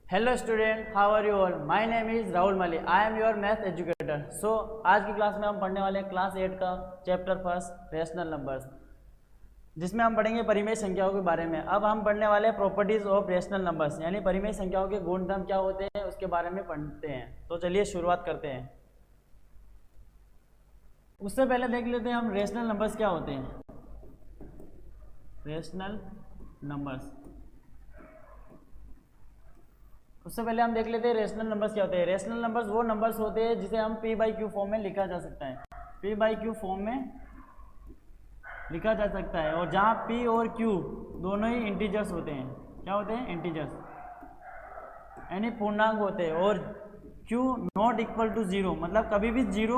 Hello student, how are you all. My name is Rahul Malik. I am your math educator. So आज की class में हम पढ़ने वाले हैं क्लास 8 का चैप्टर फर्स्ट रेशनल नंबर्स, जिसमें हम पढ़ेंगे परिमेय संख्याओं के बारे में। अब हम पढ़ने वाले हैं प्रॉपर्टीज ऑफ रेशनल नंबर्स, यानी परिमेय संख्याओं के गुणधर्म क्या होते हैं उसके बारे में पढ़ते हैं। तो चलिए शुरुआत करते हैं। उससे पहले देख लेते हैं हम रेशनल नंबर्स क्या होते हैं। रेशनल नंबर्स, उससे पहले हम देख लेते हैं रेशनल नंबर्स क्या होते हैं। रेशनल नंबर्स वो नंबर्स होते हैं जिसे हम पी बाई क्यू फॉर्म में लिखा जा सकता है। पी बाई क्यू फॉर्म में लिखा जा सकता है, और जहाँ पी और क्यू दोनों ही इंटीजर्स होते हैं। क्या होते हैं? इंटीजर्स, यानी पूर्णांक होते हैं। और q not equal to zero, मतलब कभी भी जीरो,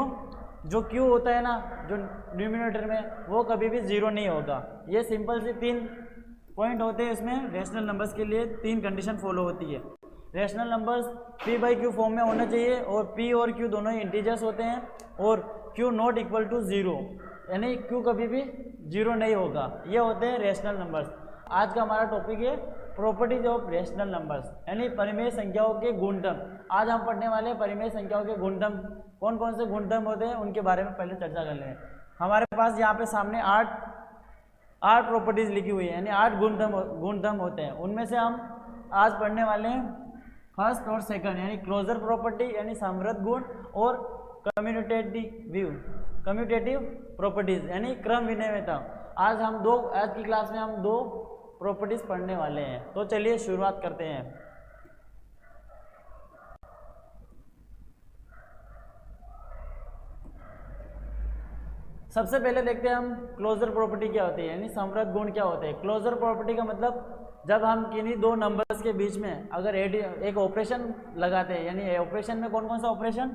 जो क्यू होता है ना जो डिनोमिनेटर में, वो कभी भी जीरो नहीं होगा। ये सिंपल से 3 पॉइंट होते हैं इसमें। रेशनल नंबर्स के लिए 3 कंडीशन फॉलो होती है। Rational numbers P by Q form में होना चाहिए, और पी और क्यू दोनों ही इंटीजर्स होते हैं, और q not equal to zero, यानी क्यू कभी भी जीरो नहीं होगा। ये होते हैं रेशनल नंबर्स। आज का हमारा टॉपिक है प्रॉपर्टीज ऑफ रेशनल नंबर्स, यानी परिमेय संख्याओं के गुणधर्म। आज हम पढ़ने वाले हैं परिमेय संख्याओं के गुणधर्म। कौन कौन से गुणधर्म होते हैं उनके बारे में पहले चर्चा कर लें। हमारे पास यहाँ पे सामने आठ प्रॉपर्टीज लिखी हुई है, यानी 8 गुणधर्म होते हैं। उनमें से हम आज पढ़ने वाले हैं फर्स्ट और सेकंड, यानी क्लोजर प्रॉपर्टी यानी समृद्ध गुण, और कम्यूटेटिव प्रॉपर्टीज यानी क्रम विनिमेयता। आज की क्लास में हम 2 प्रॉपर्टीज पढ़ने वाले हैं। तो चलिए शुरुआत करते हैं। सबसे पहले देखते हैं हम क्लोजर प्रॉपर्टी क्या होती है, यानी समृद्ध गुण क्या होते हैं। क्लोजर प्रॉपर्टी का मतलब जब हम किन्हीं 2 नंबर्स के बीच में अगर एक ऑपरेशन लगाते हैं, यानी ऑपरेशन में कौन कौन सा ऑपरेशन?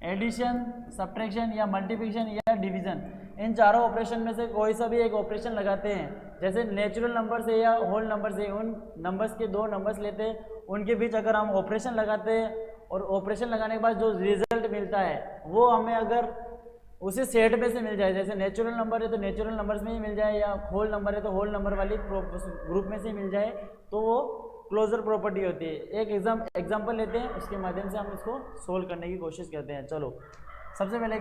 एडिशन, सब्ट्रैक्शन या मल्टीप्लिकेशन या डिवीजन। इन चारों ऑपरेशन में से कोई सा भी एक ऑपरेशन लगाते हैं, जैसे नेचुरल नंबर से या होल नंबर से, उन नंबर्स के 2 नंबर्स लेते हैं, उनके बीच अगर हम ऑपरेशन लगाते हैं, और ऑपरेशन लगाने के बाद जो रिजल्ट मिलता है वो हमें अगर उसी सेट में से मिल जाए, जैसे नेचुरल नंबर है तो नेचुरल नंबर्स में ही मिल जाए, या होल नंबर है तो होल नंबर वाली ग्रुप में से ही मिल जाए, तो वो क्लोजर प्रॉपर्टी होती है। एक एग्जाम्पल लेते हैं, उसके माध्यम से हम इसको सोल्व करने की कोशिश करते हैं। चलो सबसे पहले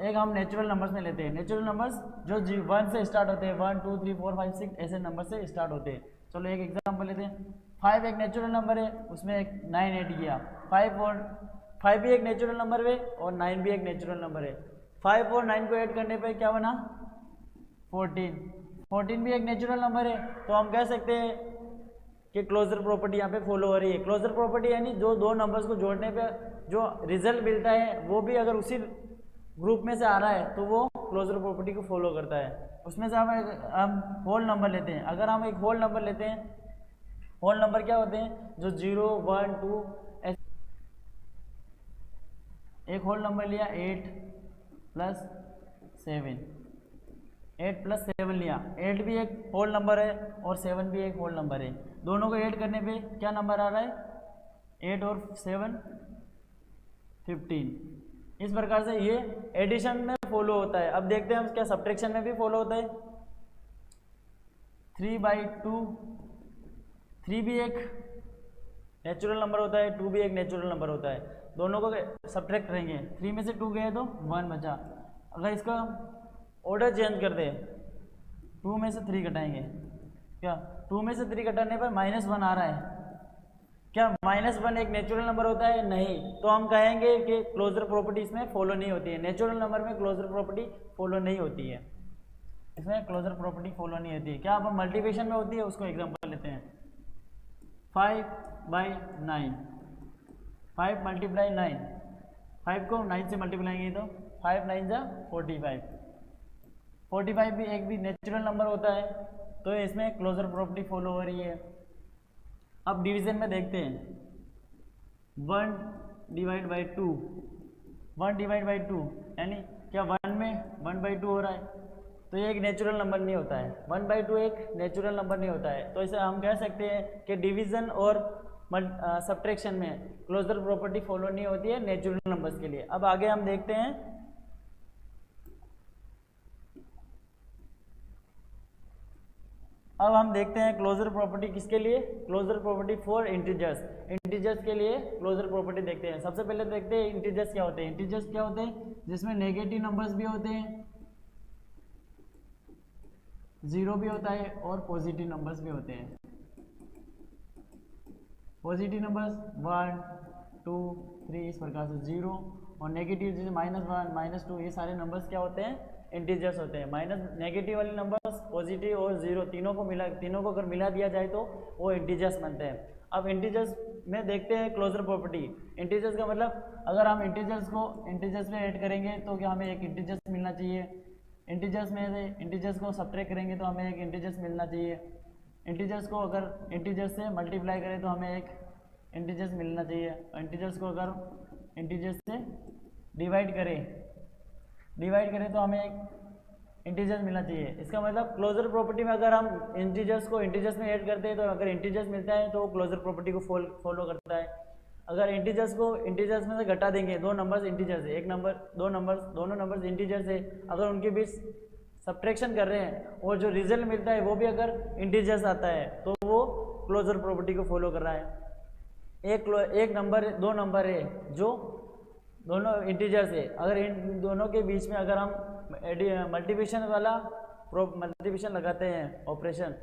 एक हम नेचुरल नंबर्स में लेते हैं। नेचुरल नंबर्स जो 1 से स्टार्ट होते हैं, 1 2 3 4 5 6 ऐसे नंबर से स्टार्ट होते हैं। चलो एक एग्जाम्पल लेते हैं। 5 एक नेचुरल नंबर है, उसमें एक 9 ऐड किया। 5 भी एक नेचुरल नंबर है और 9 भी एक नेचुरल नंबर है। 5 और 9 को ऐड करने पे क्या बना? 14 भी एक नेचुरल नंबर है। तो हम कह सकते हैं कि क्लोजर प्रॉपर्टी यहाँ पे फॉलो हो रही है। क्लोजर प्रॉपर्टी यानी जो 2 नंबर्स को जोड़ने पे जो रिजल्ट मिलता है वो भी अगर उसी ग्रुप में से आ रहा है तो वो क्लोजर प्रॉपर्टी को फॉलो करता है। उसमें से हम होल नंबर लेते हैं। अगर हम एक होल नंबर लेते हैं, होल नंबर क्या होते हैं? जो 0 1 2 एक होल नंबर लिया 8 + 7, 8 + 7 लिया। 8 भी एक होल नंबर है और 7 भी एक होल नंबर है। दोनों को ऐड करने पे क्या नंबर आ रहा है? 8 और 7 15। इस प्रकार से ये एडिशन में फॉलो होता है। अब देखते हैं हम क्या सब्ट्रैक्शन में भी फॉलो होता है। 3/2, 3 भी एक नेचुरल नंबर होता है, 2 भी एक नेचुरल नंबर होता है। दोनों को सब्ट्रैक्ट करेंगे, 3 में से 2 गए तो 1 बचा। अगर इसका ऑर्डर चेंज कर दे, 2 में से 3 घटाएंगे, क्या 2 में से 3 घटाने पर -1 आ रहा है? क्या -1 एक नेचुरल नंबर होता है? नहीं। तो हम कहेंगे कि क्लोजर प्रॉपर्टी इसमें फॉलो नहीं होती है। नेचुरल नंबर में क्लोजर प्रॉपर्टी फॉलो नहीं होती है, इसमें क्लोजर प्रॉपर्टी फॉलो नहीं होती है। क्या अब मल्टीप्लिकेशन में होती है? उसको एग्जाम्पल लेते हैं। 5/9, 5 × 9, 5 को 9 से मल्टीप्लाई तो 5 9 जा 45। 45 भी एक भी नेचुरल नंबर होता है, तो इसमें क्लोजर प्रॉपर्टी फॉलो हो रही है। अब डिवीजन में देखते हैं। 1/2, 1/2 यानी क्या 1 में 1/2 हो रहा है, तो ये एक नेचुरल नंबर नहीं होता है। 1/2 एक नेचुरल नंबर नहीं होता है। तो इसे हम कह सकते हैं कि डिवीजन और सब्ट्रैक्शन में क्लोजर प्रॉपर्टी फॉलो नहीं होती है नेचुरल नंबर्स के लिए। अब आगे हम देखते हैं अब हम देखते हैं क्लोजर प्रॉपर्टी किसके लिए, closure property for integers, integers के लिए क्लोजर प्रॉपर्टी देखते हैं। सबसे पहले देखते हैं इंटीजर्स क्या होते हैं। इंटीजर्स क्या होते हैं, जिसमें नेगेटिव नंबर्स भी होते हैं, जीरो भी होता है और पॉजिटिव नंबर्स भी होते हैं। पॉजिटिव नंबर्स 1 2 3 इस प्रकार से, जीरो, और नेगेटिव जैसे -1 -2 ये सारे नंबर्स क्या होते हैं, इंटीजर्स होते हैं। माइनस नेगेटिव वाले नंबर्स, पॉजिटिव और जीरो, तीनों को अगर मिला दिया जाए तो वो इंटीजर्स बनते हैं। अब इंटीजर्स में देखते हैं क्लोजर प्रॉपर्टी। इंटीजर्स का मतलब अगर हम इंटीजर्स में ऐड करेंगे तो क्या हमें एक इंटीजर्स मिलना चाहिए, इंटीजर्स में से इंटीजर्स को सब्ट्रैक्ट करेंगे तो हमें एक इंटीजर्स मिलना चाहिए, इंटीजर्स को अगर इंटीजर्स से मल्टीप्लाई करें तो हमें एक इंटीजर्स मिलना चाहिए, इंटीजर्स को अगर इंटीजर्स से डिवाइड करें तो हमें एक इंटीजर्स मिलना चाहिए। इसका मतलब क्लोजर प्रॉपर्टी में अगर हम इंटीजर्स को इंटीजर्स में ऐड करते हैं तो अगर इंटीजर्स मिलता है तो क्लोजर प्रॉपर्टी को फॉलो करता है। अगर इंटीजर्स को इंटीजर्स में से घटा देंगे, दो नंबर्स इंटीजर्स है, एक नंबर दोनों नंबर्स इंटीजर्स है, अगर उनके बीच सब्ट्रैक्शन कर रहे हैं और जो रिजल्ट मिलता है वो भी अगर इंटीजर्स आता है तो वो क्लोजर प्रॉपर्टी को फॉलो कर रहा है। दो नंबर है जो दोनों इंटीजर्स है, अगर इन दोनों के बीच में अगर हम मल्टीप्लिकेशन लगाते हैं ऑपरेशन,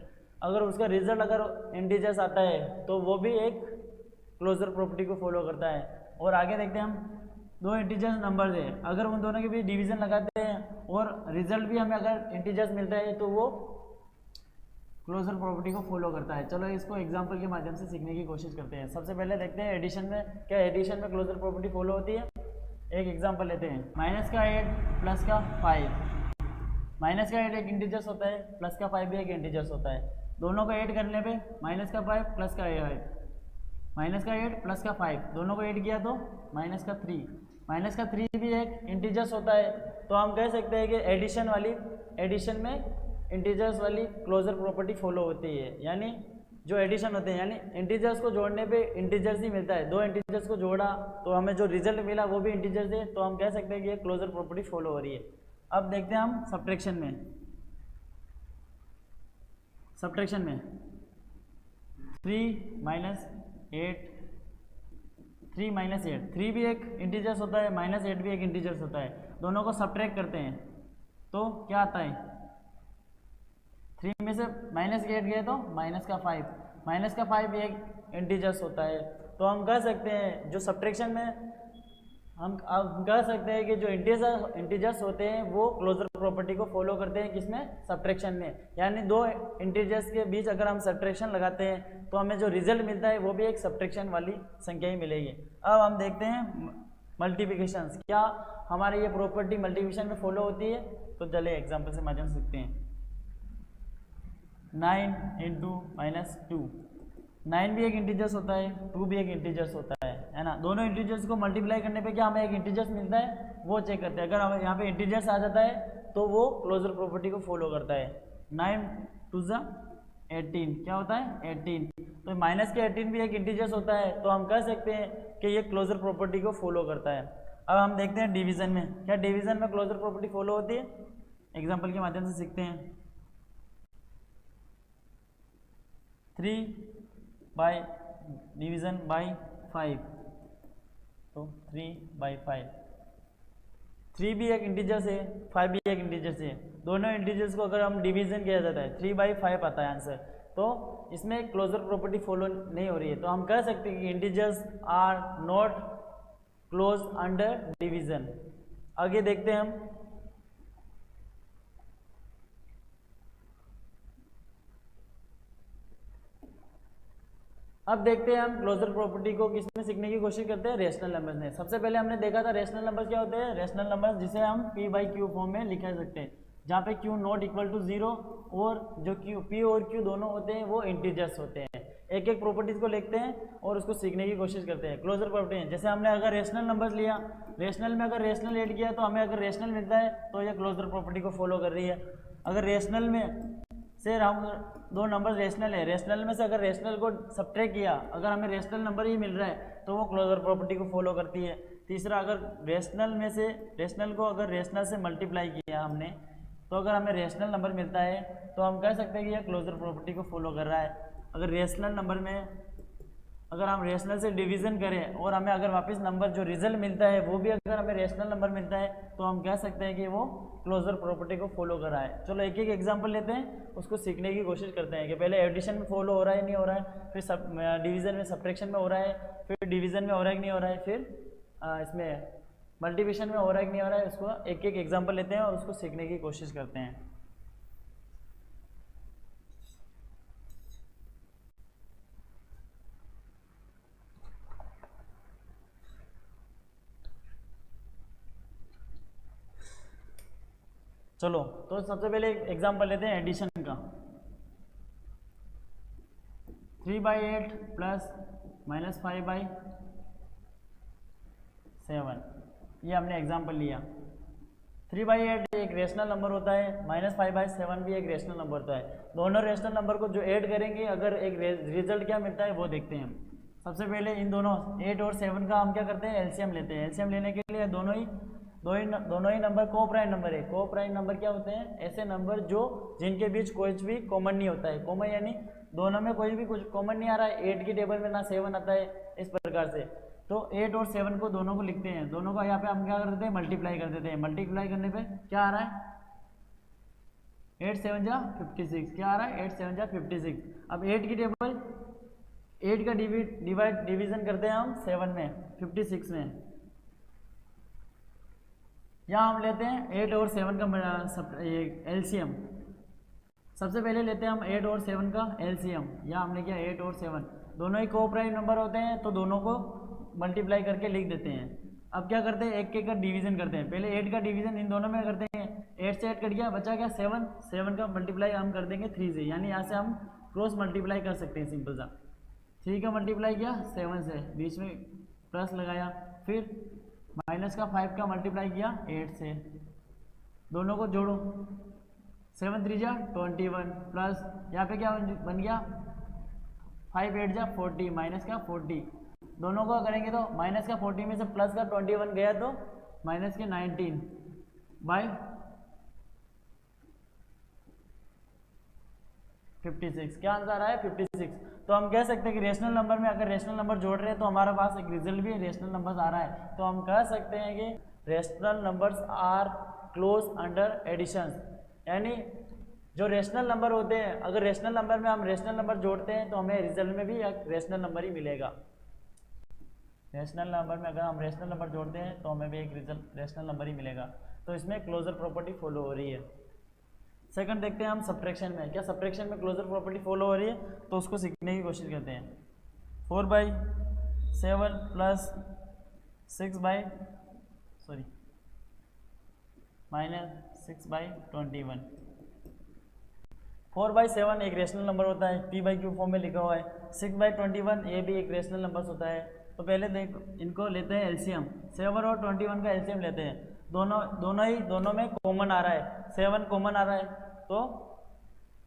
अगर उसका रिजल्ट अगर इंटीजर्स आता है तो वो भी एक क्लोजर प्रॉपर्टी को फॉलो करता है। और आगे देखते हैं हम, दो इंटीजर्स नंबर्स है, अगर उन दोनों के बीच डिवीजन लगाते हैं और रिजल्ट भी हमें अगर इंटीजर्स मिलता है तो वो क्लोजर प्रॉपर्टी को फॉलो करता है। चलो इसको एग्जांपल के माध्यम से सीखने की कोशिश करते हैं। सबसे पहले देखते हैं एडिशन में, क्या एडिशन में क्लोजर प्रॉपर्टी फॉलो होती है। एक एग्जांपल लेते हैं, -8 प्लस का 5, -8 एक इंटीजर्स होता है, प्लस का 5 भी एक इंटीजर्स होता है। दोनों को ऐड करने पे -5 प्लस का 8, -8 प्लस का 5, दोनों को ऐड किया तो -3 भी एक इंटीजर्स होता है। तो हम कह सकते हैं कि एडिशन में इंटीजर्स वाली क्लोजर प्रॉपर्टी फॉलो होती है। यानी जो एडिशन होते हैं, यानी इंटीजर्स को जोड़ने पे इंटीजर्स ही मिलता है, दो इंटीजर्स को जोड़ा तो हमें जो रिजल्ट मिला वो भी इंटीजर्स है, तो हम कह सकते हैं कि ये क्लोजर प्रॉपर्टी फॉलो हो रही है। अब देखते हैं हम सब्ट्रैक्शन में 3 भी एक इंटीजर्स होता है, -8 भी एक इंटीजर्स होता है। दोनों को सब्ट्रैक्ट करते हैं तो क्या आता है, 3 में से -8 गए तो -5 भी एक इंटीजर्स होता है। तो हम कह सकते हैं जो सब्ट्रैक्शन में हम कह सकते हैं कि जो इंटीजर्स होते हैं वो क्लोजर प्रॉपर्टी को फॉलो करते हैं, किसमें, सब्ट्रैक्शन में। यानी दो इंटीजर्स के बीच अगर हम सब्ट्रैक्शन लगाते हैं तो हमें जो रिजल्ट मिलता है वो भी एक सब्ट्रैक्शन वाली संख्या ही मिलेगी। अब हम देखते हैं मल्टीप्लिकेशन, क्या हमारी ये प्रॉपर्टी मल्टीप्लिकेशन में फॉलो होती है। तो चलिए एग्जाम्पल से माध्यम से सीखते हैं। 9 × -2, 9 भी एक इंटीजर्स होता है, 2 भी एक इंटीजर्स होता है ना। दोनों इंटीजर्स को मल्टीप्लाई करने पे क्या हमें एक इंटीजर्स मिलता है वो चेक करते हैं। अगर हमें यहाँ पे इंटीजर्स आ जाता है तो वो क्लोजर प्रॉपर्टी को फॉलो करता है। 9 2 18 क्या होता है, 18, तो माइनस के 18 भी एक इंटीजर्स होता है, तो हम कह सकते हैं कि ये क्लोजर प्रॉपर्टी को फॉलो करता है। अब हम देखते हैं डिवीजन में, क्या डिवीजन में क्लोजर प्रॉपर्टी फॉलो होती है। एग्जाम्पल के माध्यम से सीखते हैं। 3 बाई डिवीज़न बाई 5, तो 3/5, 3 भी एक इंटीजर्स है, 5 भी एक इंटीजर्स है। दोनों इंटीजर्स को अगर हम डिवीजन किया जाता है 3/5 आता है आंसर, तो इसमें क्लोजर प्रॉपर्टी फॉलो नहीं हो रही है। तो हम कह सकते हैं कि integers are not close under division. आगे देखते हैं हम, अब देखते हैं हम क्लोजर प्रॉपर्टी को किसमें सीखने की कोशिश करते हैं, रेशनल नंबर्स में। सबसे पहले हमने देखा था रेशनल नंबर्स क्या होते हैं। रेशनल नंबर्स जिसे हम p/q फॉर्म में लिखा सकते हैं, जहाँ पे q नॉट इक्वल टू 0 और जो q p और q दोनों होते हैं वो इंटीजर्स होते हैं। एक एक प्रॉपर्टीज को लिखते हैं और उसको सीखने की कोशिश करते हैं। क्लोजर प्रॉपर्टी है, जैसे हमने अगर रेशनल नंबर्स लिया, रेशनल में अगर रेशनल ऐड किया तो हमें अगर रेशनल मिलता है तो यह क्लोजर प्रॉपर्टी को फॉलो कर रही है। अगर रेशनल में से हम दो नंबर रेशनल है, रेशनल में से अगर रेशनल को सब्ट्रैक्ट किया, अगर हमें रेशनल नंबर ही मिल रहा है तो वो क्लोजर प्रॉपर्टी को फॉलो करती है। तीसरा, अगर रेशनल में से रेशनल को अगर रेशनल से मल्टीप्लाई किया हमने, तो अगर हमें रेशनल नंबर मिलता है तो हम कह सकते हैं कि यह क्लोजर प्रॉपर्टी को फॉलो कर रहा है। अगर रेशनल नंबर में अगर हम रेशनल से डिवीज़न करें और हमें अगर वापस नंबर जो रिजल्ट मिलता है वो भी अगर हमें रेशनल नंबर मिलता है तो हम कह सकते हैं कि वो क्लोजर प्रॉपर्टी को फॉलो कर रहा है। चलो एक एक एग्जांपल लेते हैं, उसको सीखने की कोशिश करते हैं कि पहले एडिशन में फॉलो हो रहा है नहीं हो रहा है, फिर डिवीज़न में सब्ट्रैक्शन में हो रहा है, फिर डिवीज़न में हो रहा है कि नहीं हो रहा है, फिर इसमें मल्टीप्लिकेशन में हो रहा है कि नहीं हो रहा है। उसको एक एक एग्जाम्पल लेते हैं और उसको सीखने की कोशिश करते हैं। चलो तो सबसे पहले एक एग्जांपल लेते हैं एडिशन का। 3/8 प्लस -5/7, ये हमने एग्जांपल लिया। 3/8 एक रेशनल नंबर होता है, -5/7 भी एक रेशनल नंबर होता है। दोनों रेशनल नंबर को जो ऐड करेंगे अगर एक रिजल्ट क्या मिलता है वो देखते हैं हम। सबसे पहले इन दोनों 8 और 7 का हम क्या करते हैं, एलसीएम लेते हैं। एलसीएम लेने के लिए दोनों ही नंबर को प्राइम नंबर है। को प्राइम नंबर क्या होते हैं, ऐसे नंबर जो जिनके बीच कोई भी कॉमन नहीं होता है। कॉमन यानी दोनों में कोई भी कुछ कॉमन नहीं आ रहा है। 8 की टेबल में ना 7 आता है, इस प्रकार से। तो 8 और 7 को दोनों को लिखते हैं, दोनों का यहाँ पे हम क्या कर देते हैं, मल्टीप्लाई कर देते हैं। मल्टीप्लाई करने पे क्या आ रहा है, 8 7 जा 56। क्या आ रहा है, 8 7 जा 56। अब 8 की टेबल 8 का डिवीजन करते हैं हम 7 में, 56 में। यहाँ हम लेते हैं 8 और 7 का एलसीएम। सबसे पहले लेते हैं हम 8 और 7 का एलसीएम। यहाँ हमने किया 8 और 7 दोनों ही को प्राइम नंबर होते हैं, तो दोनों को मल्टीप्लाई करके लिख देते हैं। अब क्या करते हैं, एक का डिवीजन करते हैं। पहले 8 का डिवीजन इन दोनों में करते हैं। 8 से 8 कट गया, बचा क्या 7। 7 का मल्टीप्लाई हम कर देंगे 3 से, यानी यहाँ से हम क्रॉस मल्टीप्लाई कर सकते हैं सिंपल सा। 3 का मल्टीप्लाई किया 7 से, बीच में प्लस लगाया, फिर -5 का मल्टीप्लाई किया 8 से। दोनों को जोड़ो, 7 3 जा 21 प्लस यहाँ पे क्या बन गया, 5 8 जा 40 -40। दोनों को करेंगे तो -40 में से प्लस का 21 गया तो -19 बाय 56। क्या आंसर आया, 56। तो हम कह सकते हैं कि रेशनल नंबर में अगर रेशनल नंबर जोड़ रहे हैं तो हमारे पास एक रिजल्ट भी रेशनल नंबर्स आ रहा है। तो हम कह सकते हैं कि rational numbers are close under addition. यानी जो रेशनल नंबर होते हैं, अगर रेशनल नंबर में हम रेशनल नंबर जोड़ते हैं तो हमें रिजल्ट में भी एक रेशनल नंबर ही मिलेगा। रेशनल नंबर में अगर हम रेशनल नंबर जोड़ते हैं तो हमें भी एक रिजल्ट रेशनल नंबर ही मिलेगा। तो इसमें क्लोजर प्रॉपर्टी फॉलो हो रही है। सेकंड देखते हैं हम सब्ट्रैक्शन में। क्या सब्ट्रैक्शन में क्लोजर प्रॉपर्टी फॉलो हो रही है, तो उसको सीखने की कोशिश करते हैं। 4/7 प्लस -6/21। 4/7 एक रेशनल नंबर होता है, p/q फॉर्म में लिखा हुआ है। 6/21 ये भी एक रेशनल नंबर होता है। तो पहले देख इनको लेते हैं एलसीएम। 7 और 21 का एलसीएम लेते हैं। दोनों में कॉमन आ रहा है, 7 कॉमन आ रहा है। तो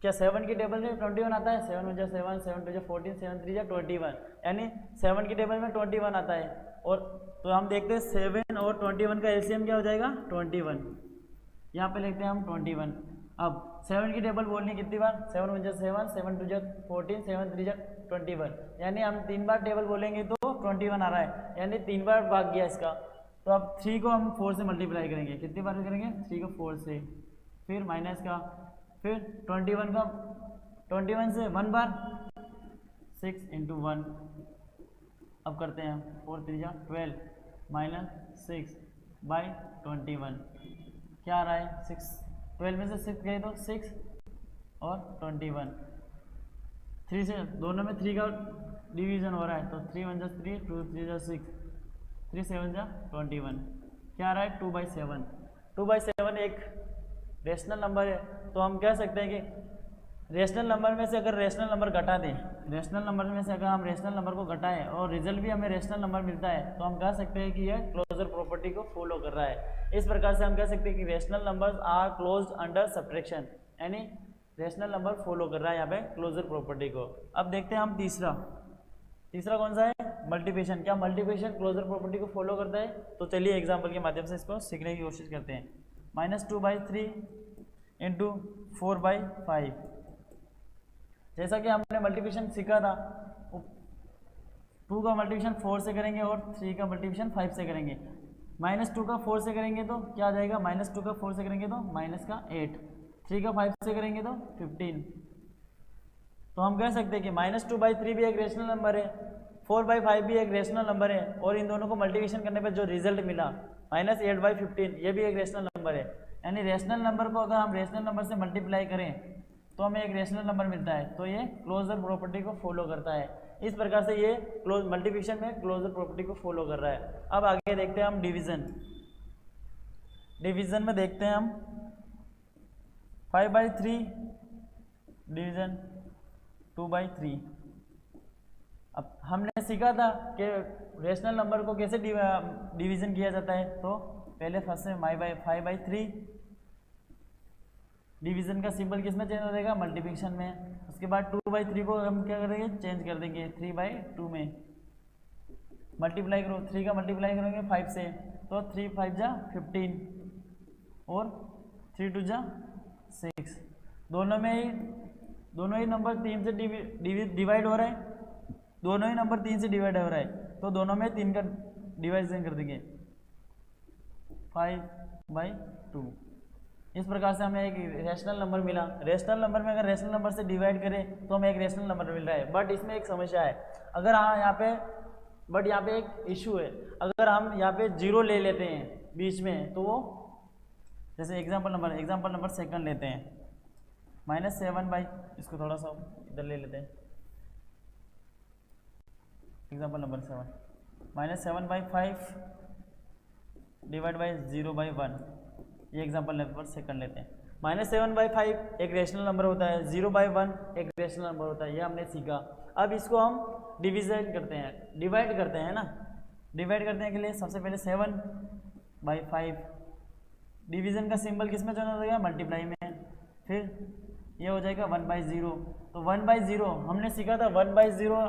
क्या 7 की टेबल में 21 आता है, 7 1 जा 7 7 2 जा 14 7 3 जा 21, यानी 7 की टेबल में 21 आता है। और तो हम देखते हैं 7 और 21 का एलसीएम क्या हो जाएगा, 21। यहाँ पे लिखते हैं हम 21। अब 7 की टेबल बोलनी कितनी बार, 7 1 जा 7 7 2 जा 14 7 3 जा 21, यानी हम 3 बार टेबल बोलेंगे तो 21 आ रहा है, यानी 3 बार भाग गया इसका। तो अब 3 को हम 4 से मल्टीप्लाई करेंगे। कितनी बार करेंगे, 3 को 4 से, फिर माइनस का, फिर 21 का 21 से 1 बार, 6 × 1। अब करते हैं 4 3 जा 12 -6/21। क्या आ रहा है, 6। 12 में से 6 गए तो 6 और 21। 3 से दोनों में 3 का डिवीजन हो रहा है, तो 3 1 जा 3 2 3 जा 6 3 7 जा 21। क्या आ रहा है, 2/7। 2/7 एक रेशनल नंबर है। तो हम कह सकते हैं कि रेशनल नंबर में से अगर रेशनल नंबर घटा दें, रेशनल नंबर में से अगर हम रेशनल नंबर को घटाएं और रिजल्ट भी हमें रेशनल नंबर मिलता है, तो हम कह सकते हैं कि यह क्लोजर प्रॉपर्टी को फॉलो कर रहा है। इस प्रकार से हम कह सकते हैं कि rational numbers are closed under subtraction, यानी रेशनल नंबर फॉलो कर रहा है यहाँ पे क्लोजर प्रॉपर्टी को। अब देखते हैं हम तीसरा कौन सा है, मल्टीप्लिकेशन। क्या मल्टीप्लिकेशन क्लोजर प्रॉपर्टी को फॉलो करता है, तो चलिए एग्जाम्पल के माध्यम से इसको सीखने की कोशिश करते हैं। -2/3 × 4/5। जैसा कि हमने मल्टीप्लिकेशन सीखा था, 2 का मल्टीप्लिकेशन 4 से करेंगे और 3 का मल्टीप्लिकेशन 5 से करेंगे। -2 का 4 से करेंगे तो क्या आ जाएगा, -2 का 4 से करेंगे तो -8, 3 का 5 से करेंगे तो 15। तो हम कह सकते हैं कि -2/3 भी एक रेशनल नंबर है, 4/5 भी एक रेशनल नंबर है, और इन दोनों को मल्टीप्लिकेशन करने पर जो रिजल्ट मिला -8/15 ये भी एक रेशनल नंबर है। यानी रेशनल नंबर को अगर हम रेशनल नंबर से मल्टीप्लाई करें तो हमें एक रेशनल नंबर मिलता है, तो ये क्लोजर प्रॉपर्टी को फॉलो करता है। इस प्रकार से ये मल्टीप्लिकेशन में क्लोजर प्रॉपर्टी को फॉलो कर रहा है। अब आगे देखते हैं हम डिवीज़न। डिवीज़न में देखते हैं हम 5/3 डिवीज़न 2/3। अब हमने सीखा था कि रेशनल नंबर को कैसे डिवीज़न किया जाता है। तो पहले फर्स्ट में 5/3 डिवीज़न का सिंबल किस में चेंज हो जाएगा, मल्टीप्लिकेशन में। उसके बाद 2/3 को हम क्या करेंगे, चेंज कर देंगे 3/2 में। मल्टीप्लाई करो, 3 का मल्टीप्लाई करेंगे 5 से, तो 3 5 जा 15 और 3 2 जा 6। दोनों ही नंबर 3 से डिवाइड हो रहा है, दोनों ही नंबर 3 से डिवाइड हो रहा है, तो दोनों में 3 का डिवाइजन कर देंगे 5/2। इस प्रकार से हमें एक रेशनल नंबर मिला। रेशनल नंबर में अगर रेशनल नंबर से डिवाइड करें तो हमें एक रेशनल नंबर मिल रहा है। बट इसमें एक समस्या है, अगर यहाँ पे एक इशू है, अगर हम यहाँ पे 0 ले लेते हैं बीच में, तो वो जैसे एग्जाम्पल नंबर सेकंड लेते हैं, -7 इसको थोड़ा सा इधर ले लेते हैं, एग्जाम्पल नंबर 7 -7/5 डिवाइड बाई 0/1। ये एग्जाम्पल नंबर सेकंड लेते हैं। -7/5 एक रेशनल नंबर होता है, 0/1 एक रेशनल नंबर होता है, ये हमने सीखा। अब इसको हम डिवीजन करते हैं, डिवाइड करते हैं ना। डिवाइड करने के लिए सबसे पहले 7/5 डिवीजन का सिंबल किस में चेंज हो जाएगा, मल्टीप्लाई में। फिर ये हो जाएगा 1/0। तो 1/0 हमने सीखा था, 1/0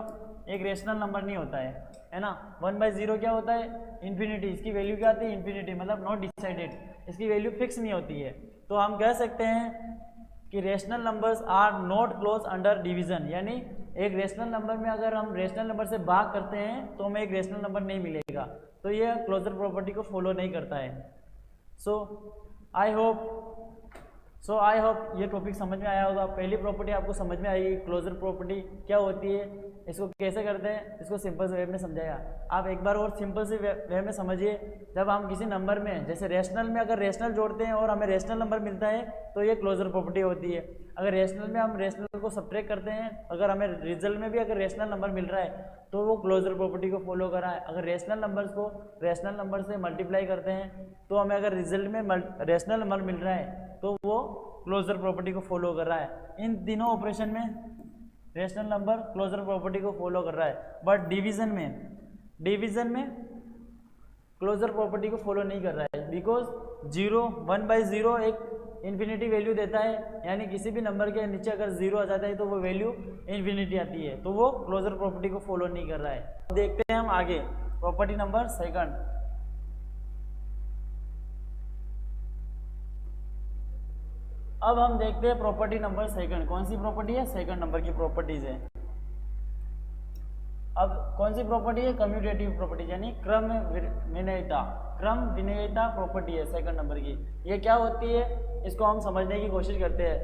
एक रेशनल नंबर नहीं होता है ना। 1/0 क्या होता है, इन्फिनिटी। इसकी वैल्यू क्या आती है, इन्फिनिटी, मतलब नॉट डिसाइडेड, इसकी वैल्यू फिक्स नहीं होती है। तो हम कह सकते हैं कि rational numbers are not close under division. यानी एक रेशनल नंबर में अगर हम रेशनल नंबर से भाग करते हैं तो हमें एक रेशनल नंबर नहीं मिलेगा, तो ये क्लोजर प्रॉपर्टी को फॉलो नहीं करता है। सो आई होप ये टॉपिक समझ में आया होगा। पहली प्रॉपर्टी आपको समझ में आएगी, क्लोजर प्रॉपर्टी क्या होती है, इसको कैसे करते हैं, इसको सिंपल से वे में समझाया। आप एक बार और सिंपल से वे में समझिए। जब हम किसी नंबर में, जैसे रेशनल में अगर रेशनल जोड़ते हैं और हमें रेशनल नंबर मिलता है तो ये क्लोजर प्रॉपर्टी होती है। अगर रेशनल में हम रेशनल को सब्ट्रैक्ट करते हैं, अगर हमें रिजल्ट में भी अगर रेशनल नंबर मिल रहा है तो वो क्लोजर प्रॉपर्टी को फॉलो कर रहा है। अगर रेशनल नंबर्स को रेशनल नंबर से मल्टीप्लाई करते हैं तो हमें अगर रिजल्ट में रेशनल नंबर मिल रहा है तो वो क्लोजर प्रॉपर्टी को फॉलो कर रहा है। इन तीनों ऑपरेशन में रेशनल नंबर क्लोजर प्रॉपर्टी को फॉलो कर रहा है। बट डिवीजन में क्लोजर प्रॉपर्टी को फॉलो नहीं कर रहा है, बिकॉज 1/0 एक इन्फिनिटी वैल्यू देता है। यानी किसी भी नंबर के नीचे अगर 0 आ जाता है तो वो वैल्यू इन्फिनिटी आती है, तो वो क्लोजर प्रॉपर्टी को फॉलो नहीं कर रहा है। देखते हैं हम आगे प्रॉपर्टी नंबर सेकंड। अब हम देखते हैं प्रॉपर्टी नंबर सेकंड। कौन सी प्रॉपर्टी है, सेकंड नंबर की प्रॉपर्टीज है। अब कौन सी प्रॉपर्टी है, कम्यूटेटिव प्रॉपर्टी, यानी क्रम विनियता प्रॉपर्टी है सेकंड नंबर की। ये क्या होती है, इसको हम समझने की कोशिश करते हैं।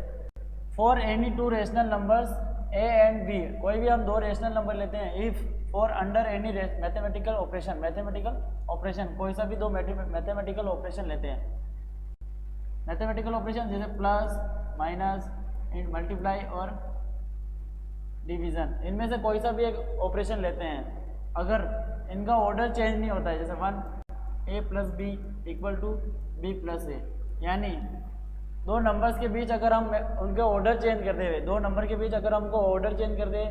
For any 2 rational numbers a and b, कोई भी हम 2 रेशनल नंबर लेते हैं, if for under any mathematical operation, कोई सा भी 2 मैथमेटिकल ऑपरेशन लेते हैं। मैथमेटिकल ऑपरेशन जैसे प्लस, माइनस, मल्टीप्लाई और डिवीज़न, इनमें से कोई सा भी एक ऑपरेशन लेते हैं, अगर इनका ऑर्डर चेंज नहीं होता है, जैसे 1a + b = b + a, यानी 2 नंबर्स के बीच अगर हम उनके ऑर्डर चेंज कर दे, 2 नंबर के बीच अगर हमको ऑर्डर चेंज कर दे,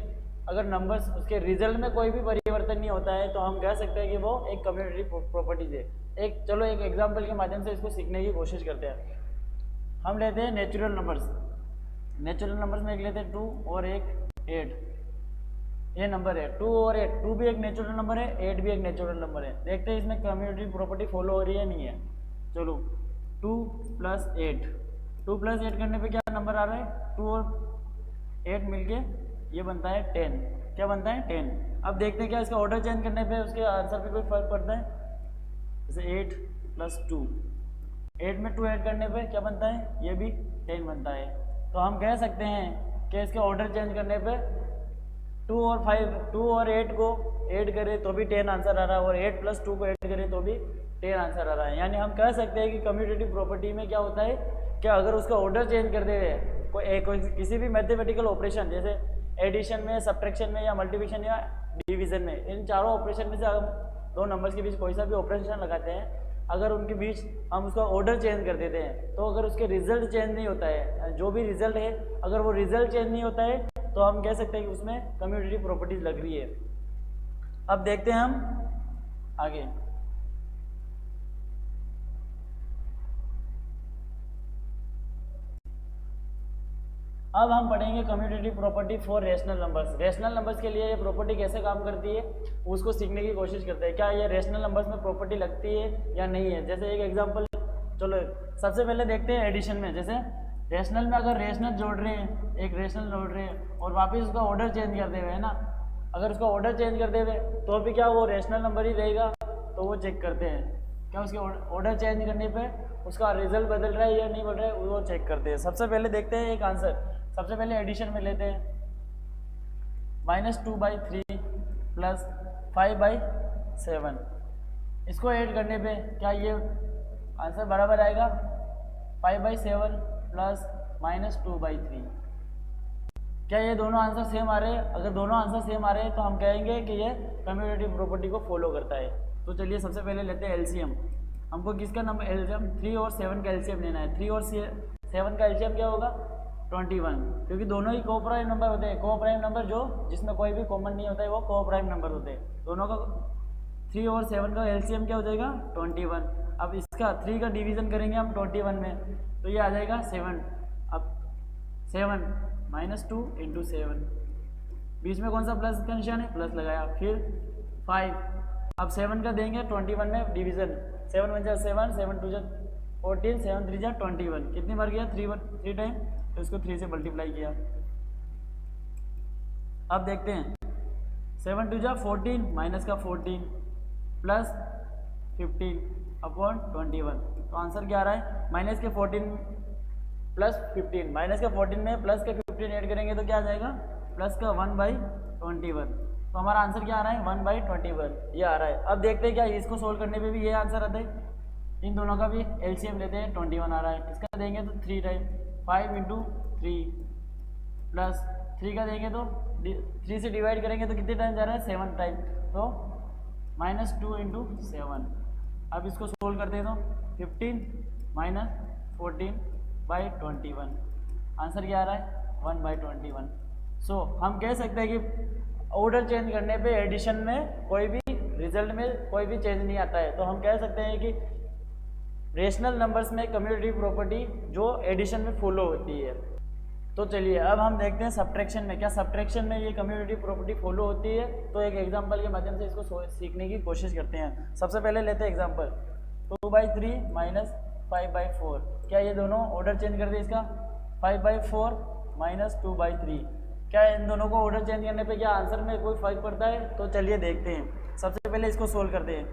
अगर नंबर्स उसके रिजल्ट में कोई भी परिवर्तन नहीं होता है, तो हम कह सकते हैं कि वो एक कम्यूटेटिव प्रॉपर्टीज है। चलो एक एग्जाम्पल के माध्यम से इसको सीखने की कोशिश करते हैं। हम लेते हैं नेचुरल नंबर्स में एक लेते हैं 2 और एक 8। ये नंबर है 2 और 8, 2 भी एक नेचुरल नंबर है, 8 भी एक नेचुरल नंबर है। देखते हैं इसमें कम्यूटेटिव प्रॉपर्टी फॉलो हो रही है नहीं है। चलो 2 + 8 2 प्लस 8 करने पे क्या नंबर आ रहा है, 2 और 8 मिलके ये बनता है 10। क्या बनता है, 10। अब देखते हैं क्या इसका ऑर्डर चेंज करने पे उसके आंसर पे कोई फर्क पड़ता है। जैसे 8 प्लस 2, 8 में 2 ऐड करने पे क्या बनता है, ये भी 10 बनता है। तो हम कह सकते हैं कि इसके ऑर्डर चेंज करने पे 2 और 8 को ऐड करें तो भी 10 आंसर आ रहा है, और 8 प्लस 2 को ऐड करें तो भी 10 आंसर आ रहा है। यानी हम कह सकते हैं कि कम्यूटेटिव प्रॉपर्टी में क्या होता है कि अगर उसका ऑर्डर चेंज कर दे कोई किसी भी मैथमेटिकल ऑपरेशन, जैसे एडिशन में, सब्ट्रैक्शन में, या मल्टीप्लिकेशन या डिवीजन में, इन चारों ऑपरेशन में से हम दो नंबर्स के बीच कोई सा भी ऑपरेशन लगाते हैं, अगर उनके बीच हम उसका ऑर्डर चेंज कर देते हैं तो अगर उसके रिजल्ट चेंज नहीं होता है, जो भी रिजल्ट है अगर वो रिजल्ट चेंज नहीं होता है तो हम कह सकते हैं कि उसमें कम्यूटेटिव प्रॉपर्टीज लग रही है। अब देखते हैं हम आगे। अब हम पढ़ेंगे commutative property for rational numbers. Rational numbers के लिए ये प्रॉपर्टी कैसे काम करती है उसको सीखने की कोशिश करते हैं। क्या ये रेशनल नंबर्स में प्रॉपर्टी लगती है या नहीं है। जैसे एक एग्जांपल, चलो सबसे पहले देखते हैं एडिशन में। जैसे रेशनल में अगर रेशनल जोड़ रहे हैं, एक रेशनल जोड़ रहे हैं और वापस उसका ऑर्डर चेंज कर दे हुए है ना, अगर उसका ऑर्डर चेंज कर दे हुए तो भी क्या वो रेशनल नंबर ही रहेगा, तो वो चेक करते हैं क्या उसके ऑर्डर चेंज करने पे उसका रिजल्ट बदल रहा है या नहीं बदल रहा है, वो चेक करते हैं। सबसे पहले देखते हैं एक आंसर। सबसे पहले एडिशन में लेते हैं -2/3 प्लस 5/7। इसको ऐड करने पे क्या ये आंसर बराबर आएगा 5/7 प्लस -2/3। क्या ये दोनों आंसर सेम आ रहे हैं। अगर दोनों आंसर सेम आ रहे हैं तो हम कहेंगे कि ये कम्यूटेटिव प्रॉपर्टी को फॉलो करता है। तो चलिए सबसे पहले लेते हैं एलसीएम। हमको किसका नंबर एलसीएम 3 और 7 का एलसीएम लेना है। 3 और 7 का एलसीएम क्या होगा 21, क्योंकि दोनों ही को प्राइम नंबर होते हैं। को प्राइम नंबर जो जिसमें कोई भी कॉमन नहीं होता है वो को प्राइम नंबर होते हैं। दोनों का 3 और 7 का एलसीएम क्या हो जाएगा 21। अब इसका 3 का डिवीजन करेंगे हम 21 में तो ये आ जाएगा 7। अब 7 -2 × 7, बीच में कौन सा प्लस का निशान है, प्लस लगाया। फिर 5, अब 7 का देंगे 21 में डिवीजन। 7 1 जा 7, 7 2 जा 14, 7 3 जा 21। कितनी बार किया 3 टाइम, तो इसको 3 से मल्टीप्लाई किया। अब देखते हैं 7 2 जा 14 माइनस का 14 प्लस 15 अपॉन 21। तो आंसर क्या आ रहा है माइनस के 14 प्लस 15। माइनस का 14 में प्लस का 15 ऐड करेंगे तो क्या आ जाएगा प्लस का 1/21। तो हमारा आंसर क्या आ रहा है 1/21 ये आ रहा है। अब देखते हैं क्या इसको सोल्व करने पे भी ये आंसर आता है। इन दोनों का भी एलसीएम लेते हैं 21 आ रहा है। इसका देंगे तो 3 टाइम 5 × 3 प्लस 3 का देंगे तो 3 से डिवाइड करेंगे तो कितने टाइम जा रहा है 7 टाइम, तो -2 × 7। अब इसको सोल्व करते हैं तो 15 - 14/21। आंसर क्या आ रहा है 1/21। सो हम कह सकते हैं कि ऑर्डर चेंज करने पे एडिशन में कोई भी रिजल्ट में कोई भी चेंज नहीं आता है। तो हम कह सकते हैं कि रेशनल नंबर्स में कम्यूटेटिव प्रॉपर्टी जो एडिशन में फॉलो होती है। तो चलिए अब हम देखते हैं सब्ट्रैक्शन में। क्या सब्ट्रैक्शन में ये कम्यूटेटिव प्रॉपर्टी फॉलो होती है। तो एक एग्जांपल के माध्यम से इसको सीखने की कोशिश करते हैं। सबसे पहले लेते हैं एग्जांपल 2/3 - 5/4। क्या ये दोनों ऑर्डर चेंज कर दिए इसका 5/4 - 2/3। क्या इन दोनों को ऑर्डर चेंज करने पे क्या आंसर में कोई फर्क पड़ता है। तो चलिए देखते हैं। सबसे पहले इसको सोल्व करते हैं।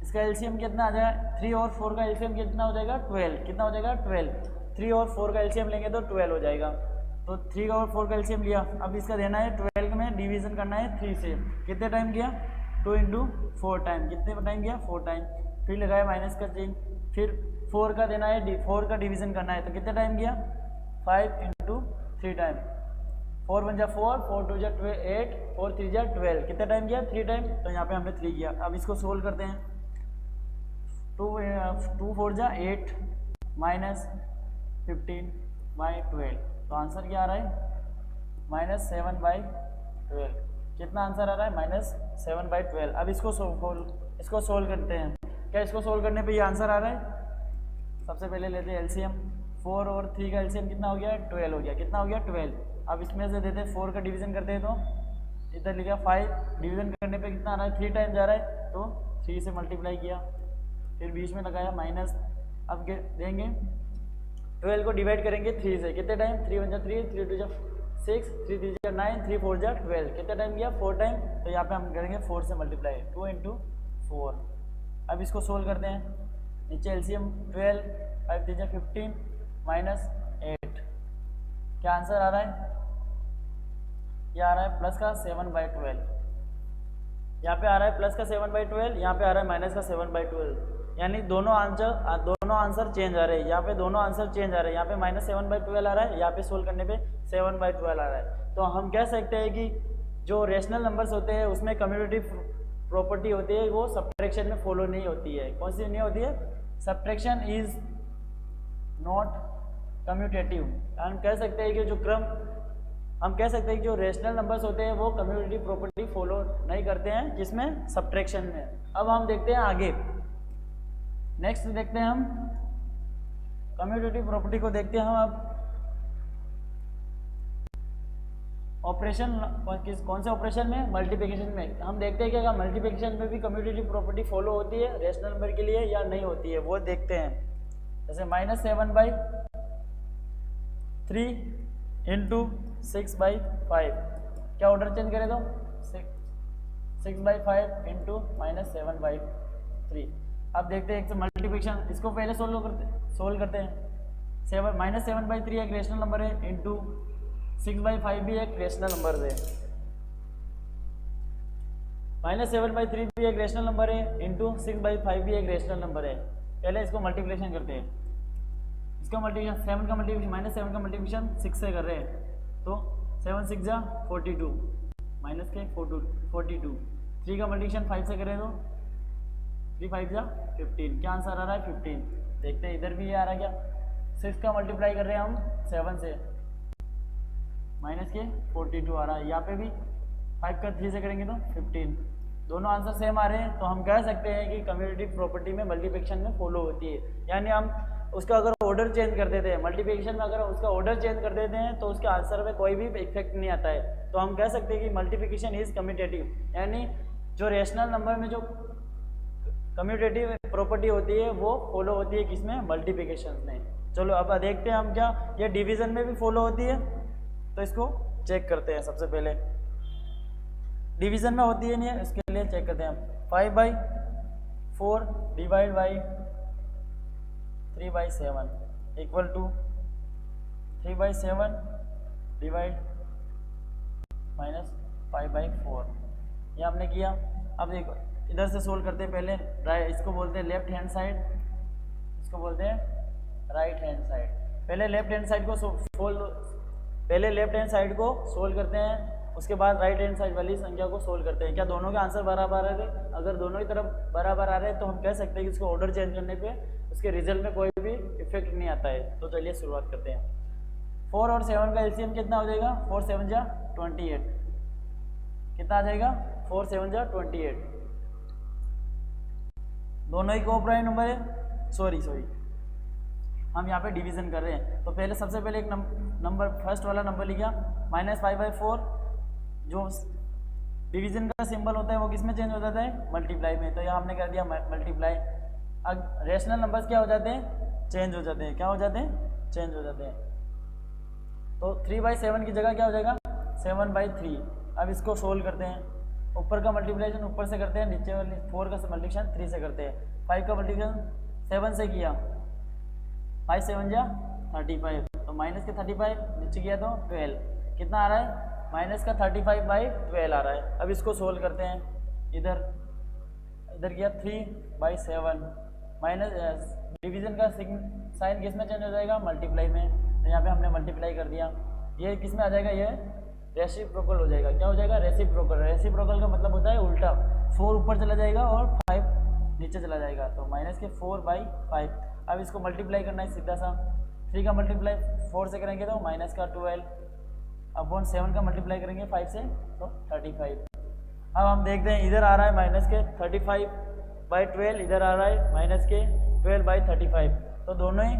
इसका एलसीएम कितना आ जाएगा 3 और 4 का एलसीएम कितना हो जाएगा 12। कितना हो जाएगा 12। 3 और 4 का एलसीएम लेंगे तो 12 हो जाएगा। तो 3 और 4 का एलसीएम लिया। अब इसका देना है 12 में डिवीजन करना है 3 से। कितने टाइम किया 2 × 4 टाइम। कितने टाइम किया 4 टाइम। फिर लगाया माइनस का चिन्ह। फिर 4 का देना है 4 का डिवीजन करना है तो कितने टाइम किया 5 × 3 टाइम। 4 1 जा 4, 4 2 जा 8, 4 3 जा 12। कितने टाइम किया 3 टाइम। तो यहाँ पे हमने 3 किया। अब इसको सोल्व करते हैं। 2 4 जा 8 -15/12। तो आंसर क्या आ रहा है -7/12। कितना आंसर आ रहा है -7/12। अब इसको सोल्व करते हैं। क्या इसको सोल्व करने पे ये आंसर आ रहा है। सबसे पहले लेते हैं एलसीएम। 4 और 3 का एलसीएम कितना हो गया 12 हो गया। कितना हो गया 12। अब इसमें से देते हैं 4 का डिवीजन करते हैं तो इधर लिखा 5 डिवीजन करने पे कितना आ रहा है 3 टाइम जा रहा है तो 3 से मल्टीप्लाई किया। फिर बीच में लगाया माइनस। अब देंगे 12 को डिवाइड करेंगे 3 से, कितने टाइम, 3 1 जा 3, 3 2 जा 6, 3 3 जा 9, 3 4 जा 12, कितना टाइम गया 4 टाइम। तो यहाँ पे हम करेंगे 4 से मल्टीप्लाई, 2 इंटू 4। अब इसको सोल्व करते हैं, नीचे एलसीएम 12, 5 3 जा 15 माइनस 8, क्या आंसर आ रहा है, ये आ रहा है प्लस का 7/12, यहाँ पे आ रहा है प्लस का 7/12, यहाँ पे आ रहा है माइनस का 7/12, यानी दोनों आंसर चेंज आ रहे हैं, यहाँ पे दोनों आंसर चेंज आ रहे हैं, यहाँ पे माइनस 7/12 आ रहा है, यहाँ पे सोल्व करने पे 7/12 आ रहा है। तो हम कह सकते हैं कि जो रेशनल नंबर्स होते हैं उसमें कम्यूटेटिव प्रॉपर्टी होती है, वो सब्ट्रैक्शन में फॉलो नहीं होती है। कौन सी नहीं होती है, सब्ट्रैक्शन इज नॉट कम्यूटेटिव। हम कह सकते हैं कि जो हम कह सकते हैं कि जो रेशनल नंबर्स होते हैं वो कम्यूटेटिव प्रॉपर्टी फॉलो नहीं करते हैं, किसमें, सब्ट्रैक्शन में। अब हम देखते हैं आगे, नेक्स्ट देखते हैं हम कम्यूटेटिव प्रॉपर्टी को देखते हैं हम। अब ऑपरेशन कौन से ऑपरेशन में, मल्टीप्लिकेशन में। हम देखते हैं कि अगर मल्टीप्लिकेशन में भी कम्यूटेटिव प्रॉपर्टी फॉलो होती है रेशनल नंबर के लिए या नहीं होती है, वो देखते हैं। जैसे -7/3 इंटू 6/5, क्या ऑर्डर चेंज करें तो 6/5 इंटू -7/3। अब देखते हैं एक मल्टीप्लिकेशन, इसको पहले सोल्व करते हैं। -7/3 एक रेशनल नंबर है, इंटू 6/5 भी एक रेशनल नंबर है, -7/3 भी एक रेशनल नंबर है, इंटू 6/5 भी एक रेशनल नंबर है। पहले इसको मल्टीप्लिकेशन करते हैं, इसका मल्टीप्लिकेशन 7 का मल्टीप्लिकेशन -7 का मल्टीप्लिकेशन 6 से कर रहे हैं, तो 7 6 जा 42 माइनस के 42। 3 का मल्टीप्लिकेशन 5 से करें तो 3 5 जा 15, क्या आंसर आ रहा है 15। देखते हैं इधर भी ये आ रहा है क्या, 6 का मल्टीप्लाई कर रहे हैं हम 7 से, माइनस के 42 आ रहा है। यहाँ पे भी 5 का 3 से करेंगे तो 15, दोनों आंसर सेम आ रहे हैं। तो हम कह सकते हैं कि कम्यूटेटिव प्रॉपर्टी में मल्टीप्लिकेशन में फॉलो होती है, यानी हम उसका अगर ऑर्डर चेंज कर देते हैं, मल्टीप्लिकेशन में अगर उसका ऑर्डर चेंज कर देते हैं तो उसके आंसर में कोई भी इफेक्ट नहीं आता है। तो हम कह सकते हैं कि मल्टीप्लिकेशन इज कम्यूटेटिव, यानी जो रेशनल नंबर में जो कम्यूटेटिव प्रॉपर्टी होती है वो फॉलो होती है किसमें, मल्टीप्लिकेशन में। चलो अब देखते हैं हम क्या ये डिवीजन में भी फॉलो होती है, तो इसको चेक करते हैं। सबसे पहले डिवीजन में होती है नहीं है, इसके लिए चेक करते हैं हम। 5/4 divide by 3/7 equal to 3/7 divide -5/4, ये हमने किया। अब देखो इधर से सोल्व करते हैं, पहले इसको बोलते हैं लेफ्ट हैंड साइड, इसको बोलते हैं राइट हैंड साइड। पहले लेफ्ट हैंड साइड को सोल्व करते हैं, उसके बाद राइट हैंड साइड वाली संख्या को सोल्व करते हैं। क्या दोनों के आंसर बराबर आ रहे थे, अगर दोनों की तरफ बराबर आ रहे हैं तो हम कह सकते हैं कि इसको ऑर्डर चेंज करने पे उसके रिजल्ट में कोई भी इफेक्ट नहीं आता है। तो चलिए शुरुआत करते हैं। 4 और 7 का एलसीएम कितना हो जाएगा, 4 7 जा 28, कितना आ जाएगा 4 7 जा 28, दोनों ही कोप्राइम नंबर है। सॉरी हम यहाँ पे डिवीजन कर रहे हैं, तो पहले सबसे पहले एक नंबर फर्स्ट वाला नंबर लिखा -5/4, जो डिवीजन का सिंबल होता है वो किस में चेंज हो जाता है, मल्टीप्लाई में। तो यहाँ हमने कर दिया मल्टीप्लाई। अब रेशनल नंबर्स क्या हो जाते हैं, चेंज हो जाते हैं, क्या हो जाते हैं, चेंज हो जाते हैं। तो 3/7 की जगह क्या हो जाएगा 7/3। अब इसको सोल्व करते हैं, ऊपर का मल्टीप्लिकेशन ऊपर से करते हैं, नीचे वाली 4 का मल्टीप्लिकेशन 3 से करते हैं। 5 का मल्टीप्लिकेशन 7 से किया, 5 7 जा 35, तो माइनस के 35 नीचे किया तो 12, कितना आ रहा है -35/12 आ रहा है। अब इसको सोल्व करते हैं, इधर किया 3/7, माइनस डिवीजन का साइन किस में चेंज हो जाएगा, मल्टीप्लाई में। तो यहाँ पे हमने मल्टीप्लाई कर दिया, ये किस में आ जाएगा, ये रेसिप्रोकल हो जाएगा। क्या हो जाएगा, रेसिप्रोकल। रेसिप्रोकल का मतलब होता है उल्टा, 4 ऊपर चला जाएगा और 5 नीचे चला जाएगा, तो माइनस के 4/5। अब इसको मल्टीप्लाई करना है सीधा सा, 3 का मल्टीप्लाई 4 से करेंगे तो माइनस का 12 अपॉन 7 का मल्टीप्लाई करेंगे 5 से तो 35। अब हम देखते हैं इधर आ रहा है माइनस के 35/12, इधर आ रहा है माइनस के 12/35, तो दोनों ही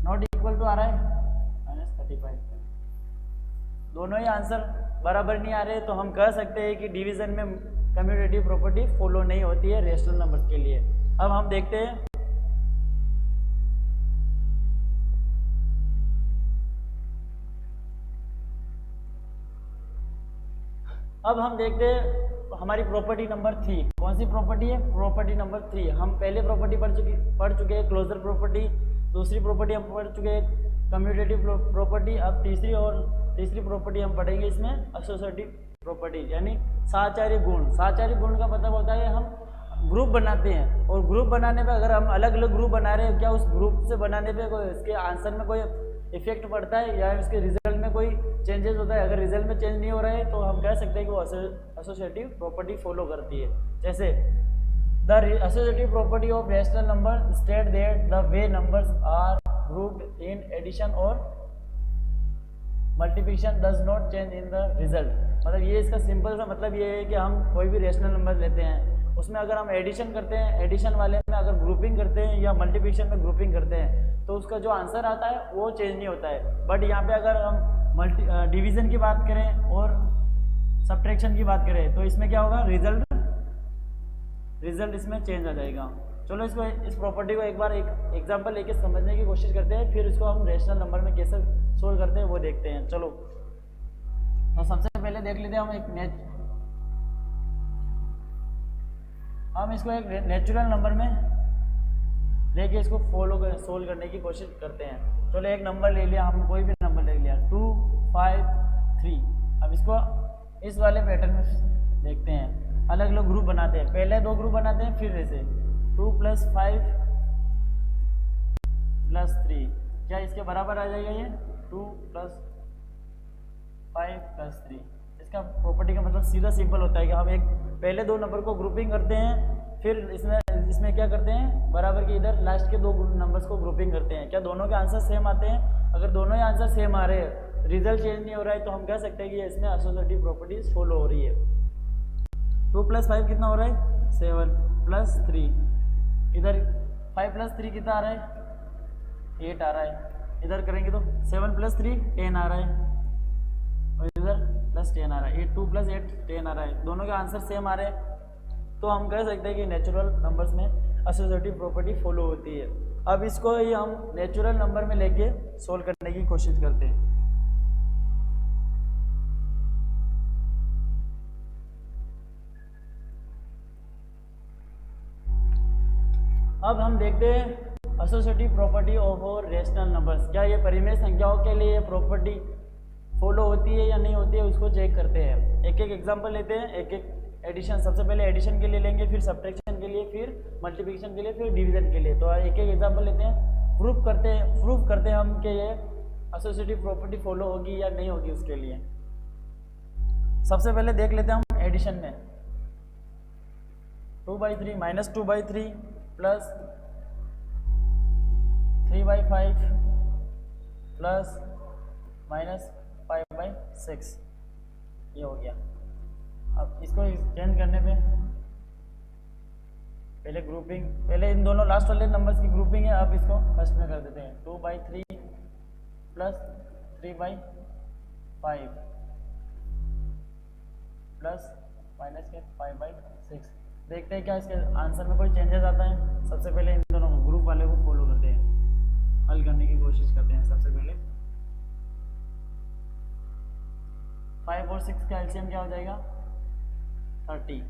नॉट इक्वल टू आ रहा है -35, दोनों ही आंसर बराबर नहीं आ रहे। तो हम कह सकते हैं कि डिवीजन में कम्यूटेटिव प्रॉपर्टी फॉलो नहीं होती है रेशनल नंबर्स के लिए। अब हम देखते हैं अब हम देखते हैं हमारी प्रॉपर्टी नंबर 3। कौन सी प्रॉपर्टी है? Property number 3। हम पहले प्रॉपर्टी पढ़ चुके हैं क्लोजर प्रॉपर्टी, दूसरी प्रॉपर्टी हम पढ़ चुके हैं कम्यूटेटिव प्रॉपर्टी। अब तीसरी प्रॉपर्टी हम पढ़ेंगे इसमें एसोसिएटिव प्रॉपर्टी, यानी साहचर्य गुण। साहचर्य गुण का मतलब होता है हम ग्रुप बनाते हैं, और ग्रुप बनाने पे अगर हम अलग अलग ग्रुप बना रहे हैं, क्या उस ग्रुप से बनाने पे कोई इसके आंसर में कोई इफेक्ट पड़ता है या उसके रिजल्ट में कोई चेंजेस होता है? अगर रिजल्ट में चेंज नहीं हो रहा है तो हम कह सकते हैं कि वो एसोसिएटिव प्रॉपर्टी फॉलो करती है। जैसे the associative property of rational number state that the way numbers are grouped in addition और multiplication does not change in the result. मतलब ये इसका सिंपल सा मतलब ये है कि हम कोई भी रैशनल नंबर लेते हैं, उसमें अगर हम एडिशन करते हैं, एडिशन वाले में अगर ग्रुपिंग करते हैं या मल्टीप्लिकेशन में ग्रुपिंग करते हैं, तो उसका जो आंसर आता है वो चेंज नहीं होता है। बट यहाँ पे अगर हम डिवीज़न की बात करें और सब्ट्रैक्शन की बात करें तो इसमें क्या होगा? रिजल्ट इसमें चेंज आ जाएगा। चलो इस प्रॉपर्टी को एक बार एक एग्जांपल लेके समझने की कोशिश करते हैं, फिर इसको हम रैशनल नंबर में कैसे सोल्व करते हैं वो देखते हैं। चलो तो सबसे पहले देख लेते हैं हम इसको एक नेचुरल नंबर में लेके इसको सोल्व करने की कोशिश करते हैं। चलो एक नंबर ले लिया, हम कोई भी नंबर ले लिया 2, 5, 3। अब इसको इस वाले पैटर्न में देखते हैं, अलग अलग ग्रुप बनाते हैं। पहले 2 ग्रुप बनाते हैं, फिर ऐसे 2 + 5 + 3। क्या इसके बराबर आ जाएगा ये? 2 + 5 + 3। इसका प्रॉपर्टी का मतलब सीधा सिंपल होता है कि हम एक पहले 2 नंबर को ग्रुपिंग करते हैं, फिर इसमें क्या करते हैं? बराबर के इधर लास्ट के 2 नंबर्स को ग्रुपिंग करते हैं। क्या दोनों के आंसर सेम आते हैं? अगर दोनों ही आंसर सेम आ रहे हैं, रिजल्ट चेंज नहीं हो रहा है, तो हम कह सकते हैं कि इसमें एसोसिएटिव प्रॉपर्टीज फॉलो हो रही है। 2 + 5 कितना हो रहा है? 7 + 3। इधर 5 + 3 कितना आ रहा है? 8 आ रहा है। इधर करेंगे तो 7 + 3 10 आ रहा है, और इधर +10 आ रहा है। 2 + 8 10 आ रहा है। दोनों के आंसर सेम आ रहे हैं, तो हम कह सकते हैं कि नेचुरल नंबर्स में एसोसिएटिव प्रॉपर्टी फॉलो होती है। अब इसको ही हम नेचुरल नंबर में लेके सोल्व करने की कोशिश करते हैं। अब हम देखते हैं associative property of rational numbers. क्या ये परिमेय संख्याओं के लिए ये प्रॉपर्टी फॉलो होती है या नहीं होती है, उसको चेक करते हैं। एक एक एग्जांपल लेते हैं, एक एक एडिशन। सबसे पहले एडिशन के लिए लेंगे, फिर सब्ट्रैक्शन के लिए, फिर मल्टीप्लिकेशन के लिए, फिर डिवीजन के लिए। तो एक एक एग्जांपल लेते हैं, प्रूफ करते हैं हम कि ये एसोसिएटिव प्रॉपर्टी फॉलो होगी या नहीं होगी उसके लिए। सबसे पहले देख लेते हैं हम एडिशन में 2/3 - 2/3 + 3/5 + -5/6 ये हो गया। अब इसको चेंज करने पे पहले इन दोनों लास्ट वाले नंबर्स की ग्रुपिंग है, अब इसको फर्स्ट में कर देते हैं। 2/3 + 3/5 + -5/6। देखते हैं क्या इसके आंसर में कोई चेंजेस आता है। सबसे पहले इन दोनों ग्रुप वाले को फॉलो करते हैं, हल करने की कोशिश करते हैं। सबसे पहले 5 और 6 का एलसीएम क्या हो जाएगा? 30।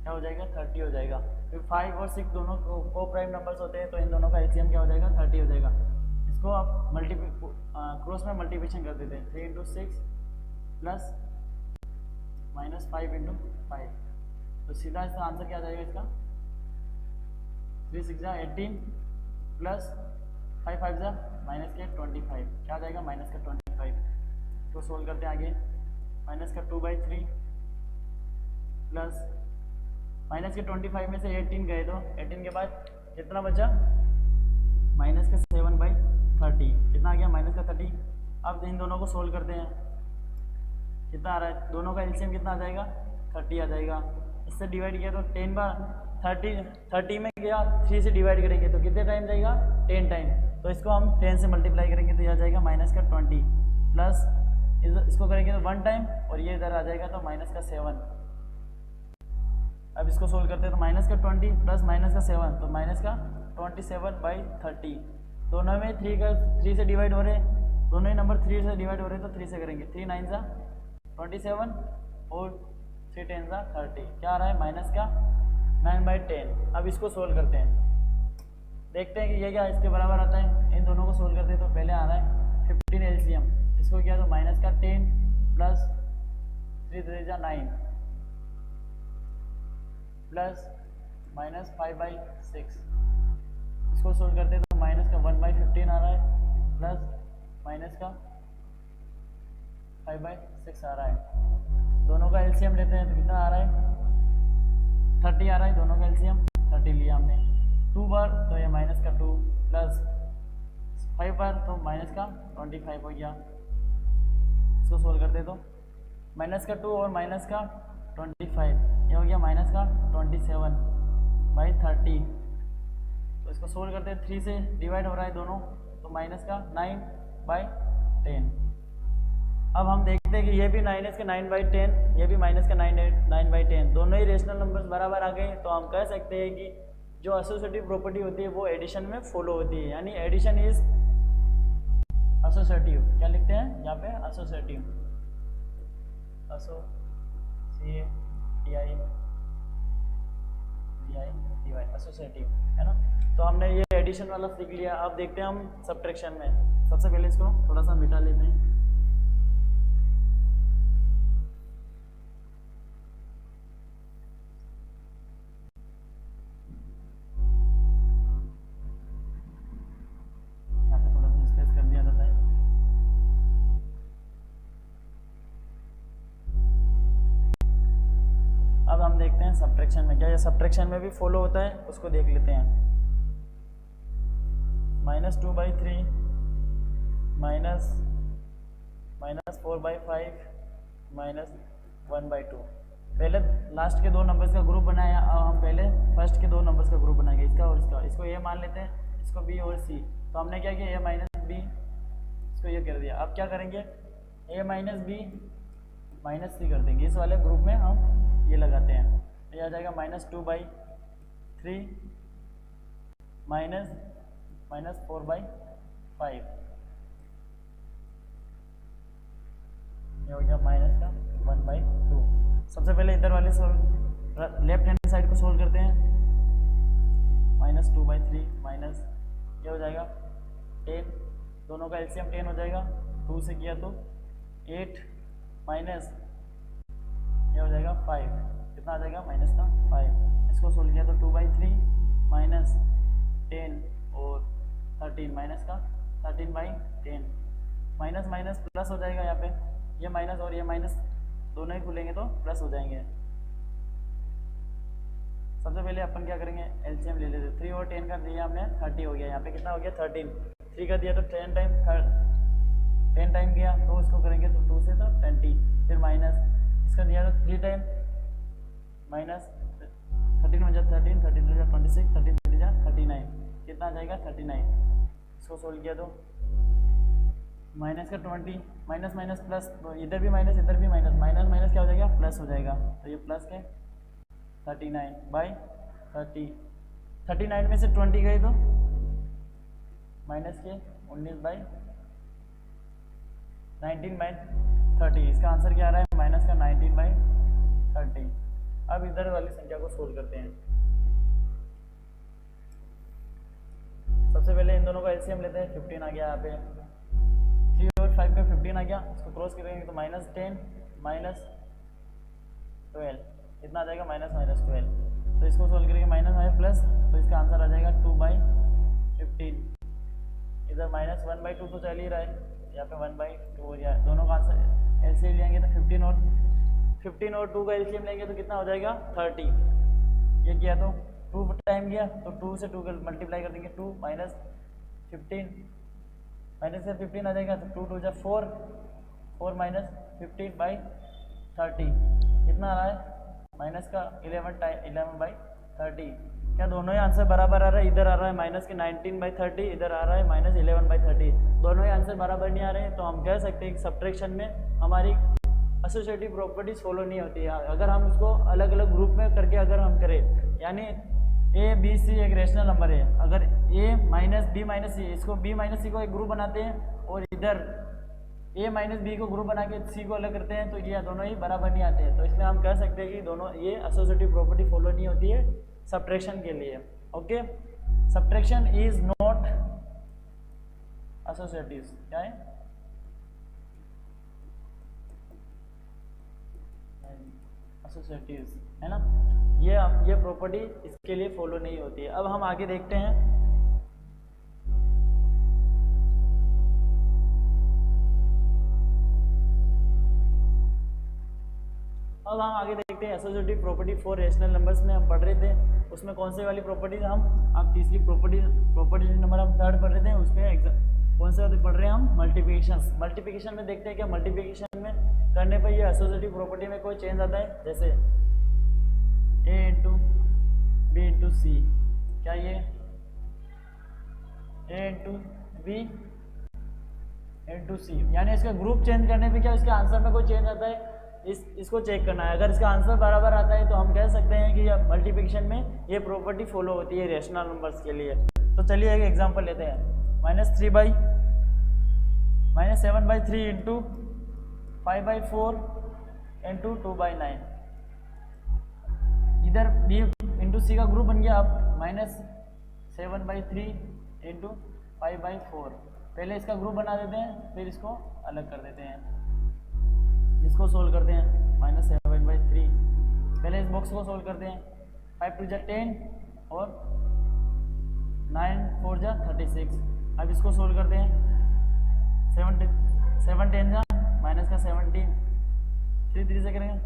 क्या हो जाएगा? 30 हो जाएगा। फिर 5 और 6 दोनों को प्राइम नंबर्स होते हैं, तो इन दोनों का एलसीएम क्या हो जाएगा? 30 हो जाएगा। इसको आप क्रॉस में मल्टीप्लिकेशन कर देते हैं। 3 × 6 + -5 × 5। तो सीधा इसका आंसर क्या आ जाएगा इसका? 3 × 6 = 18 + 5 × 5 = -25। क्या आ जाएगा? -25। तो सोल्व करते हैं आगे। -2/3 + -25 में से 18 गए, तो 18 के बाद कितना बचा? -7/30। कितना आ गया? -30। अब इन दोनों को सोल्व करते हैं, कितना आ रहा है? दोनों का एलसीएम कितना आ जाएगा? 30 आ जाएगा। इससे डिवाइड किया तो 30 में गया, 3 से डिवाइड करेंगे तो कितने टाइम जाएगा? 10 टाइम। तो इसको हम 10 से मल्टीप्लाई करेंगे तो यह आ जाएगा -20 प्लस इसको करेंगे तो 1 टाइम, और ये इधर आ जाएगा तो -7। अब इसको सोल्व करते हैं तो -20 प्लस -7 तो -27/30। दोनों में 3 से डिवाइड हो रहे हैं, दोनों ही नंबर 3 से डिवाइड हो रहे हैं, तो 3 से करेंगे। 3 × 9 = 27 और 3 10 30, क्या आ रहा है माइनस का 9/10। अब इसको सोल्व करते हैं, देखते हैं कि ये क्या इसके बराबर आता है। इन दोनों को सोल्व करते हैं तो पहले आ रहा है 15 एलसीएम, इसको क्या तो माइनस का 10 प्लस 3 3 9 प्लस माइनस 5/6, इसको सोल्व करते हैं तो माइनस का 1/15 आ रहा है प्लस माइनस का 5/6 आ रहा है। दोनों का एलसीएम लेते हैं तो कितना आ रहा है 30 आ रहा है। दोनों का एलसीएम 30 लिया हमने। 2 बार तो ये माइनस का 2 प्लस 5 बार तो माइनस का 25 हो गया। इसको सोल्व करते तो माइनस का 2 और माइनस का 25 ये हो गया माइनस का 27/30। तो इसको सोल्व करते हैं 3 से डिवाइड हो रहा है दोनों, तो माइनस का 9/10। अब हम देखते हैं कि ये भी माइनस का 9/10, ये भी माइनस का 9/10, दोनों ही रेशनल नंबर्स बराबर आ गए। तो हम कह सकते हैं कि जो एसोसिएटिव प्रॉपर्टी होती है वो एडिशन में फॉलो होती है, यानी एडिशन इज एसोसिएटिव। क्या लिखते हैं यहाँ पे एसोसिएटिव, एसोसिएटिव है ना। तो हमने ये एडिशन वाला सीख लिया। अब देखते हैं हम सब्ट्रैक्शन में। सबसे पहले इसको थोड़ा सा मिटा लेते हैं। यहाँ पे थोड़ा सा स्पेस कर दिया जाता है। अब हम देखते हैं सब्ट्रैक्शन में क्या, ये सब्ट्रैक्शन में भी फॉलो होता है, उसको देख लेते हैं। -2/3 माइनस 4/5 माइनस 1/2। पहले लास्ट के दो नंबर्स का ग्रुप बनाया, अब हम पहले फर्स्ट के दो नंबर्स का ग्रुप बनाएंगे, इसका और इसका। इसको ये मान लेते हैं, इसको बी और सी। तो हमने क्या किया, ए माइनस बी, इसको ये कर दिया। अब क्या करेंगे, ए माइनस बी माइनस सी कर देंगे। इस वाले ग्रुप में हम ये लगाते हैं, ये आ जाएगा -2/3 माइनस 4/5, ये हो गया माइनस का 1/2। सबसे पहले इधर वाले लेफ्ट हैंड साइड को सोल्व करते हैं। -2/3 माइनस ये हो जाएगा 10, दोनों का एलसीएम 10 हो जाएगा। 2 से किया तो 8 माइनस ये हो जाएगा 5, कितना आ जाएगा माइनस का 5। इसको सोल्व किया तो 2/3 माइनस 10 और 13 माइनस का 13/10। माइनस माइनस प्लस हो जाएगा, यहाँ पे ये माइनस और ये माइनस दोनों ही खुलेंगे तो प्लस हो जाएंगे। सबसे पहले अपन क्या करेंगे, एलसीएम ले लेते। 3 और 10 का दिया हमने 30 हो गया। यहाँ पे कितना हो गया 13। 3 का दिया तो 10 टाइम गया, तो इसको करेंगे तो 2 से तो 20, फिर माइनस इसका दिया तो 3 टाइम माइनस 13 हो जाए 13, 13 हो जाए 26, 13 हो जाए 39, कितना आ जाएगा 39। इसको सोल्व किया तो माइनस का 20 माइनस माइनस प्लस, तो इधर भी माइनस इधर भी माइनस, माइनस माइनस क्या हो जाएगा प्लस हो जाएगा। तो ये प्लस के 39/30, 39 में से 20 गई तो माइनस के 19/30। इसका आंसर क्या आ रहा है, माइनस का 19/30। अब इधर वाली संख्या को सोल्व करते हैं। सबसे पहले इन दोनों का एलसीएम लेते हैं। 15 आ गया यहाँ पे, 3 और 5 का 15 आ गया। इसको क्रॉस करेंगे तो -10 माइनस 12, कितना आ जाएगा -12। तो इसको सोल्व करेंगे माइनस प्लस, तो इसका आंसर आ जाएगा 2/15। इधर -1/2 तो चल ही रहा है, यहाँ पे 1/2 हो गया। दोनों का आंसर एलसीएम लेंगे तो 15 और 2 का एलसीएम लेंगे तो कितना हो जाएगा 30। ये किया तो 2 टाइम गया तो 2 से 2 का मल्टीप्लाई कर देंगे। 2 माइनस 15 माइनस से 15 आ जाएगा तो 2 2 जा 4, 4 माइनस 15/30, कितना आ रहा है माइनस का 11/30। क्या दोनों ही आंसर बराबर आ रहा है, इधर आ रहा है माइनस के 19/30, इधर आ रहा है -11/30, दोनों ही आंसर बराबर नहीं आ रहे हैं। तो हम कह सकते हैं कि सब्ट्रैक्शन में हमारी एसोसिएटिव प्रॉपर्टीज फॉलो नहीं होती है। अगर हम उसको अलग अलग ग्रुप में करके अगर हम करें, यानी ए बी सी एक रेशनल नंबर है, अगर ए माइनस बी माइनस सी, इसको बी माइनस सी को एक ग्रुप बनाते हैं और इधर ए माइनस बी को ग्रुप बना के सी को अलग करते हैं तो ये दोनों ही बराबर नहीं आते हैं, तो इसमें हम कह सकते हैं कि दोनों ये एसोसिएटिव प्रॉपर्टी फॉलो नहीं होती है सब्ट्रैक्शन के लिए। Okay, subtraction is not associative, क्या है एसोसिएटिव, है ना, ये प्रॉपर्टी इसके लिए फॉलो नहीं होती है। अब हम आगे देखते हैं, अब हम आगे देखते हैं associative property for rational numbers में हम पढ़ रहे थे, उसमें कौन से वाली प्रॉपर्टीज हम अब तीसरी प्रॉपर्टी नंबर हम थर्ड पढ़ रहे थे, उसमें कौन से वाले पढ़ रहे हैं हम मल्टीप्लिकेशन में देखते हैं क्या मल्टीप्लिकेशन में करने पर ये एसोसिएटिव प्रॉपर्टी में कोई चेंज आता है, जैसे a इंटू बी इंटू सी, क्या ये a इंटू बी इंटू सी, यानी इसका ग्रुप चेंज करने पे क्या इसके आंसर में कोई चेंज आता है, इसको चेक करना है। अगर इसका आंसर बराबर आता है तो हम कह सकते हैं कि मल्टीप्लिकेशन में ये प्रॉपर्टी फॉलो होती है रेशनल नंबर्स के लिए। तो चलिए एक एग्जांपल लेते हैं, -7/3 इंटू 5/4 इंटू 2/9, इधर बी इंटू सी का ग्रुप बन गया। अब -7/3 इंटू 5/4, पहले इसका ग्रुप बना देते हैं फिर इसको अलग कर देते हैं, इसको सोल्व करते हैं। -7/3, पहले इस बॉक्स को सोल्व करते हैं, 5 2 जा 10 और 9 4 जा 36। अब इसको सोल्व करते हैं, 7 10 जा माइनस का 17, 3 3 से करेंगे,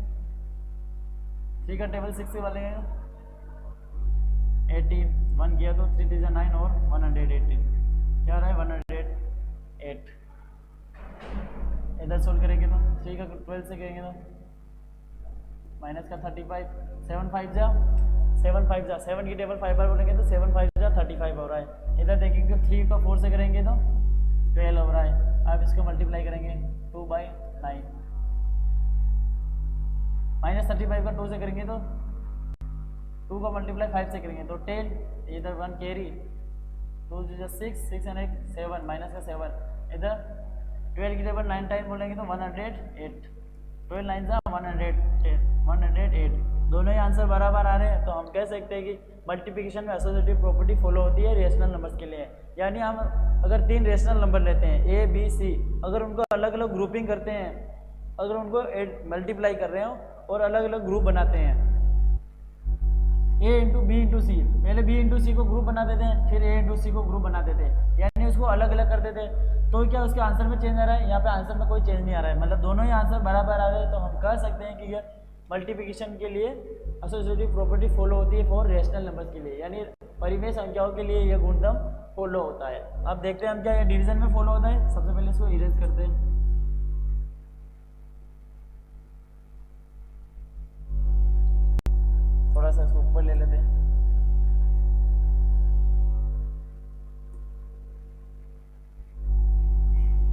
3 का टेबल 6 से वाले 18, 1 किया तो 3 3 जा 9 और 118, क्या रहा है 108। इधर सोल्व करेंगे तो 3 का 12 से करेंगे तो माइनस का 35, 7 5 जा 7 की टेबल 5 बार बोलेंगे तो 7 5 जा 35 हो रहा है। इधर देखेंगे तो 3 का 4 से करेंगे तो 12 हो रहा है। अब इसको मल्टीप्लाई करेंगे 2/9, -35 का 2 से करेंगे तो 2 का मल्टीप्लाई 5 से करेंगे तो 10, इधर 1 कैरी, 2 6 6 एंड 7 माइनस का 7, इधर 12 की टेबल 9 टाइम बोलेंगे तो 108, 12 9 जा 108, दोनों ही आंसर बराबर आ रहे हैं। तो हम कह सकते हैं कि मल्टीप्लिकेशन में एसोसिएटिव प्रॉपर्टी फॉलो होती है रेशनल नंबर्स के लिए। यानी हम अगर 3 रेशनल नंबर लेते हैं A B C, अगर उनको अलग अलग ग्रुपिंग करते हैं, अगर उनको मल्टीप्लाई कर रहे हो और अलग अलग ग्रुप बनाते हैं, A इंटू बी इंटू सी, पहले B इंटू सी को ग्रुप बना देते हैं, फिर A इंटू सी को ग्रुप बना देते हैं, यानी उसको अलग अलग कर देते हैं, तो क्या उसके आंसर में चेंज आ रहा है, यहाँ पे आंसर में कोई चेंज नहीं आ रहा है, मतलब दोनों ही आंसर बराबर आ रहे हैं। तो हम कह सकते हैं कि यह मल्टीप्लिकेशन के लिए एसोसिएटिव प्रॉपर्टी फॉलो होती है फॉर रेशनल नंबर्स के लिए, यानी परिमेय संख्याओं के लिए यह गुणधर्म फॉलो होता है। अब देखते हैं हम क्या ये डिवीजन में फॉलो होता है। सबसे पहले इसको इरेज करते हैं, थोड़ा सा इसको ऊपर ले लेते हैं।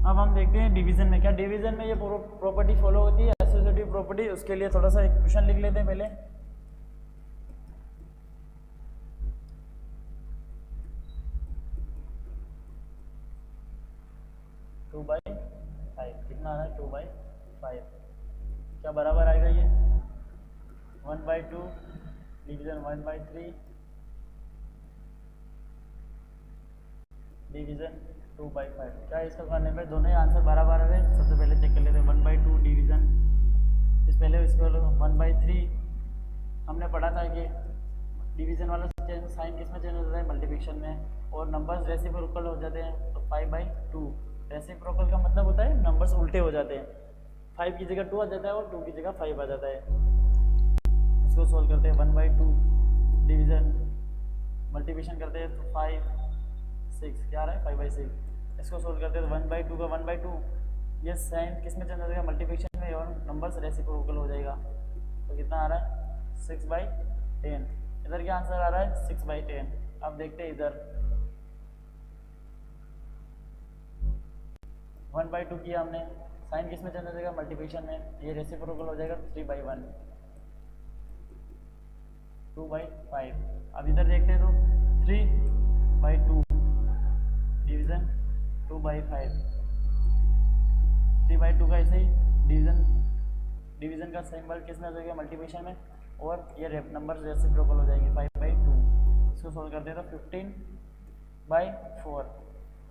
अब हम देखते हैं डिवीजन में क्या, डिवीजन में ये प्रॉपर्टी फॉलो होती है एसोसिएटिव प्रॉपर्टी। उसके लिए थोड़ा सा एक क्वेश्चन लिख लेते हैं पहले। टू बाई फाइव कितना आ रहा है, 2/5, क्या बराबर आएगा ये 1/2 डिवीजन 1/3 डिवीजन 2/5। क्या इसका करने पे दोनों ही आंसर बराबर आ रहे हैं। सबसे पहले चेक कर लेते हैं 1/2 डिवीजन, इस पहले इसको 1/3। हमने पढ़ा था कि डिवीजन वाला साइन किस में चेंज हो जाता है, मल्टीप्लिकेशन में, और नंबर्स रेसिप्रोकल हो जाते हैं तो 5/2। रेसिप्रोकल का मतलब होता है नंबर्स उल्टे हो जाते हैं, 5 की जगह 2 आ जाता है और 2 की जगह 5 आ जाता है। इसको सोल्व करते हैं 1/2 डिवीजन, मल्टीप्लिकेशन करते हैं तो 5 6, क्या आ रहा है 5/6। इसको सोल्व करते हैं तो 1/2 का 1/2, ये साइन किस में चेंज हो जाएगा, मल्टीप्लिकेशन में, और नंबर्स रेसिप्रोकल हो जाएगा तो कितना आ रहा है 6/10। इधर क्या आंसर आ रहा है 6/10। अब देखते हैं इधर 1/2 किया हमने, साइन किस में चेंज हो जाएगा, मल्टीप्लिकेशन में, ये रेसिप्रोकल हो जाएगा 3/1, 2/5। अब इधर देखते हैं तो 3/2 डिवीजन 2/5, 3/2 का ऐसे ही डिवीजन का सिंबल किस में आ जाएगा, मल्टीप्लिकेशन में, और ये नंबर रेसिप्रोकल हो जाएंगे 5/2। इसको सोल्व करते हैं तो 15/4।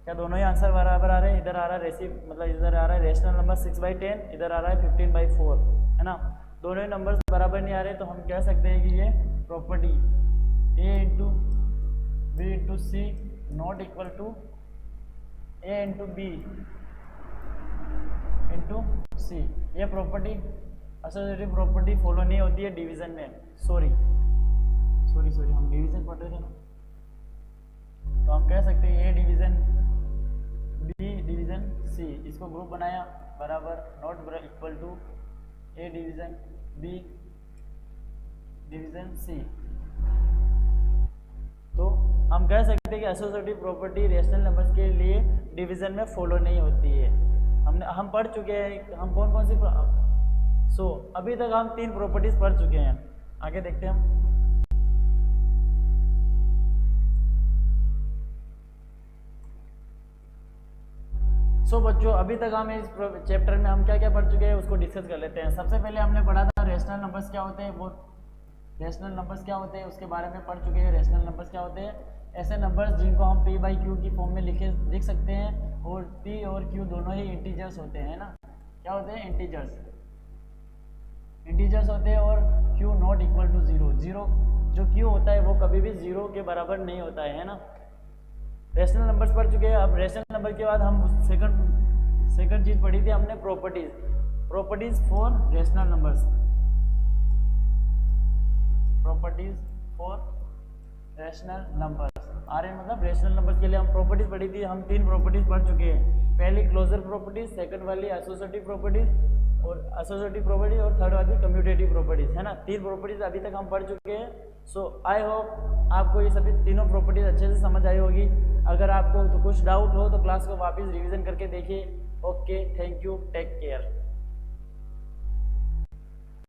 क्या दोनों ही आंसर बराबर आ रहे हैं? इधर आ रहा है मतलब इधर आ रहा है रेशनल नंबर 6/10, इधर आ रहा है 15/4, है ना। दोनों ही नंबर्स बराबर नहीं आ रहे तो हम कह सकते हैं कि ये property a into B into C not equal to a into B into C. ये प्रॉपर्टी एसोसिएटिव प्रॉपर्टी फॉलो नहीं होती है डिवीजन में। सॉरी हम डिवीजन पढ़ रहे थे ना, तो हम कह सकते हैं a division b division c, इसको ग्रुप बनाया बराबर not equal to a division b division c। तो हम कह सकते हैं कि एसोसिएटिव प्रॉपर्टी रेशनल नंबर्स के लिए डिवीजन में फॉलो नहीं होती है। हम पढ़ चुके हैं, हम कौन सी अभी तक हम 3 प्रॉपर्टीज पढ़ चुके हैं। आगे देखते हैं हम। बच्चों अभी तक हम इस चैप्टर में हम क्या क्या पढ़ चुके हैं उसको डिस्कस कर लेते हैं। सबसे पहले हमने पढ़ा था रेशनल नंबर्स क्या होते हैं, वो रेशनल नंबर्स क्या होते हैं उसके बारे में पढ़ चुके हैं। रेशनल नंबर्स क्या होते हैं? ऐसे नंबर्स जिनको हम p/q की फॉर्म में लिख सकते हैं, और p और q दोनों ही इंटीजर्स होते हैं ना। क्या होते हैं? इंटीजर्स होते हैं, और q नॉट इक्वल टू 0। जो q होता है वो कभी भी 0 के बराबर नहीं होता है ना। रेशनल नंबर्स पढ़ चुके हैं। अब रेशनल नंबर के बाद हम सेकंड चीज पढ़ी थी हमने, properties for rational numbers. Properties for rational numbers मतलब रेशनल नंबर्स के लिए हम प्रॉपर्टीज पढ़ी थी। हम 3 प्रॉपर्टीज पढ़ चुके हैं। पहली क्लोजर प्रॉपर्टीज, सेकंड वाली एसोसिएटिव प्रॉपर्टीज और थर्ड वाली कम्यूटेटिव प्रॉपर्टीज, है ना। 3 प्रॉपर्टीज अभी तक हम पढ़ चुके हैं। आई होप आपको ये सभी तीनों प्रॉपर्टीज अच्छे से समझ आई होगी। अगर आपको तो कुछ डाउट हो तो क्लास को वापस रिवीजन करके देखिए। Okay, thank you, take care.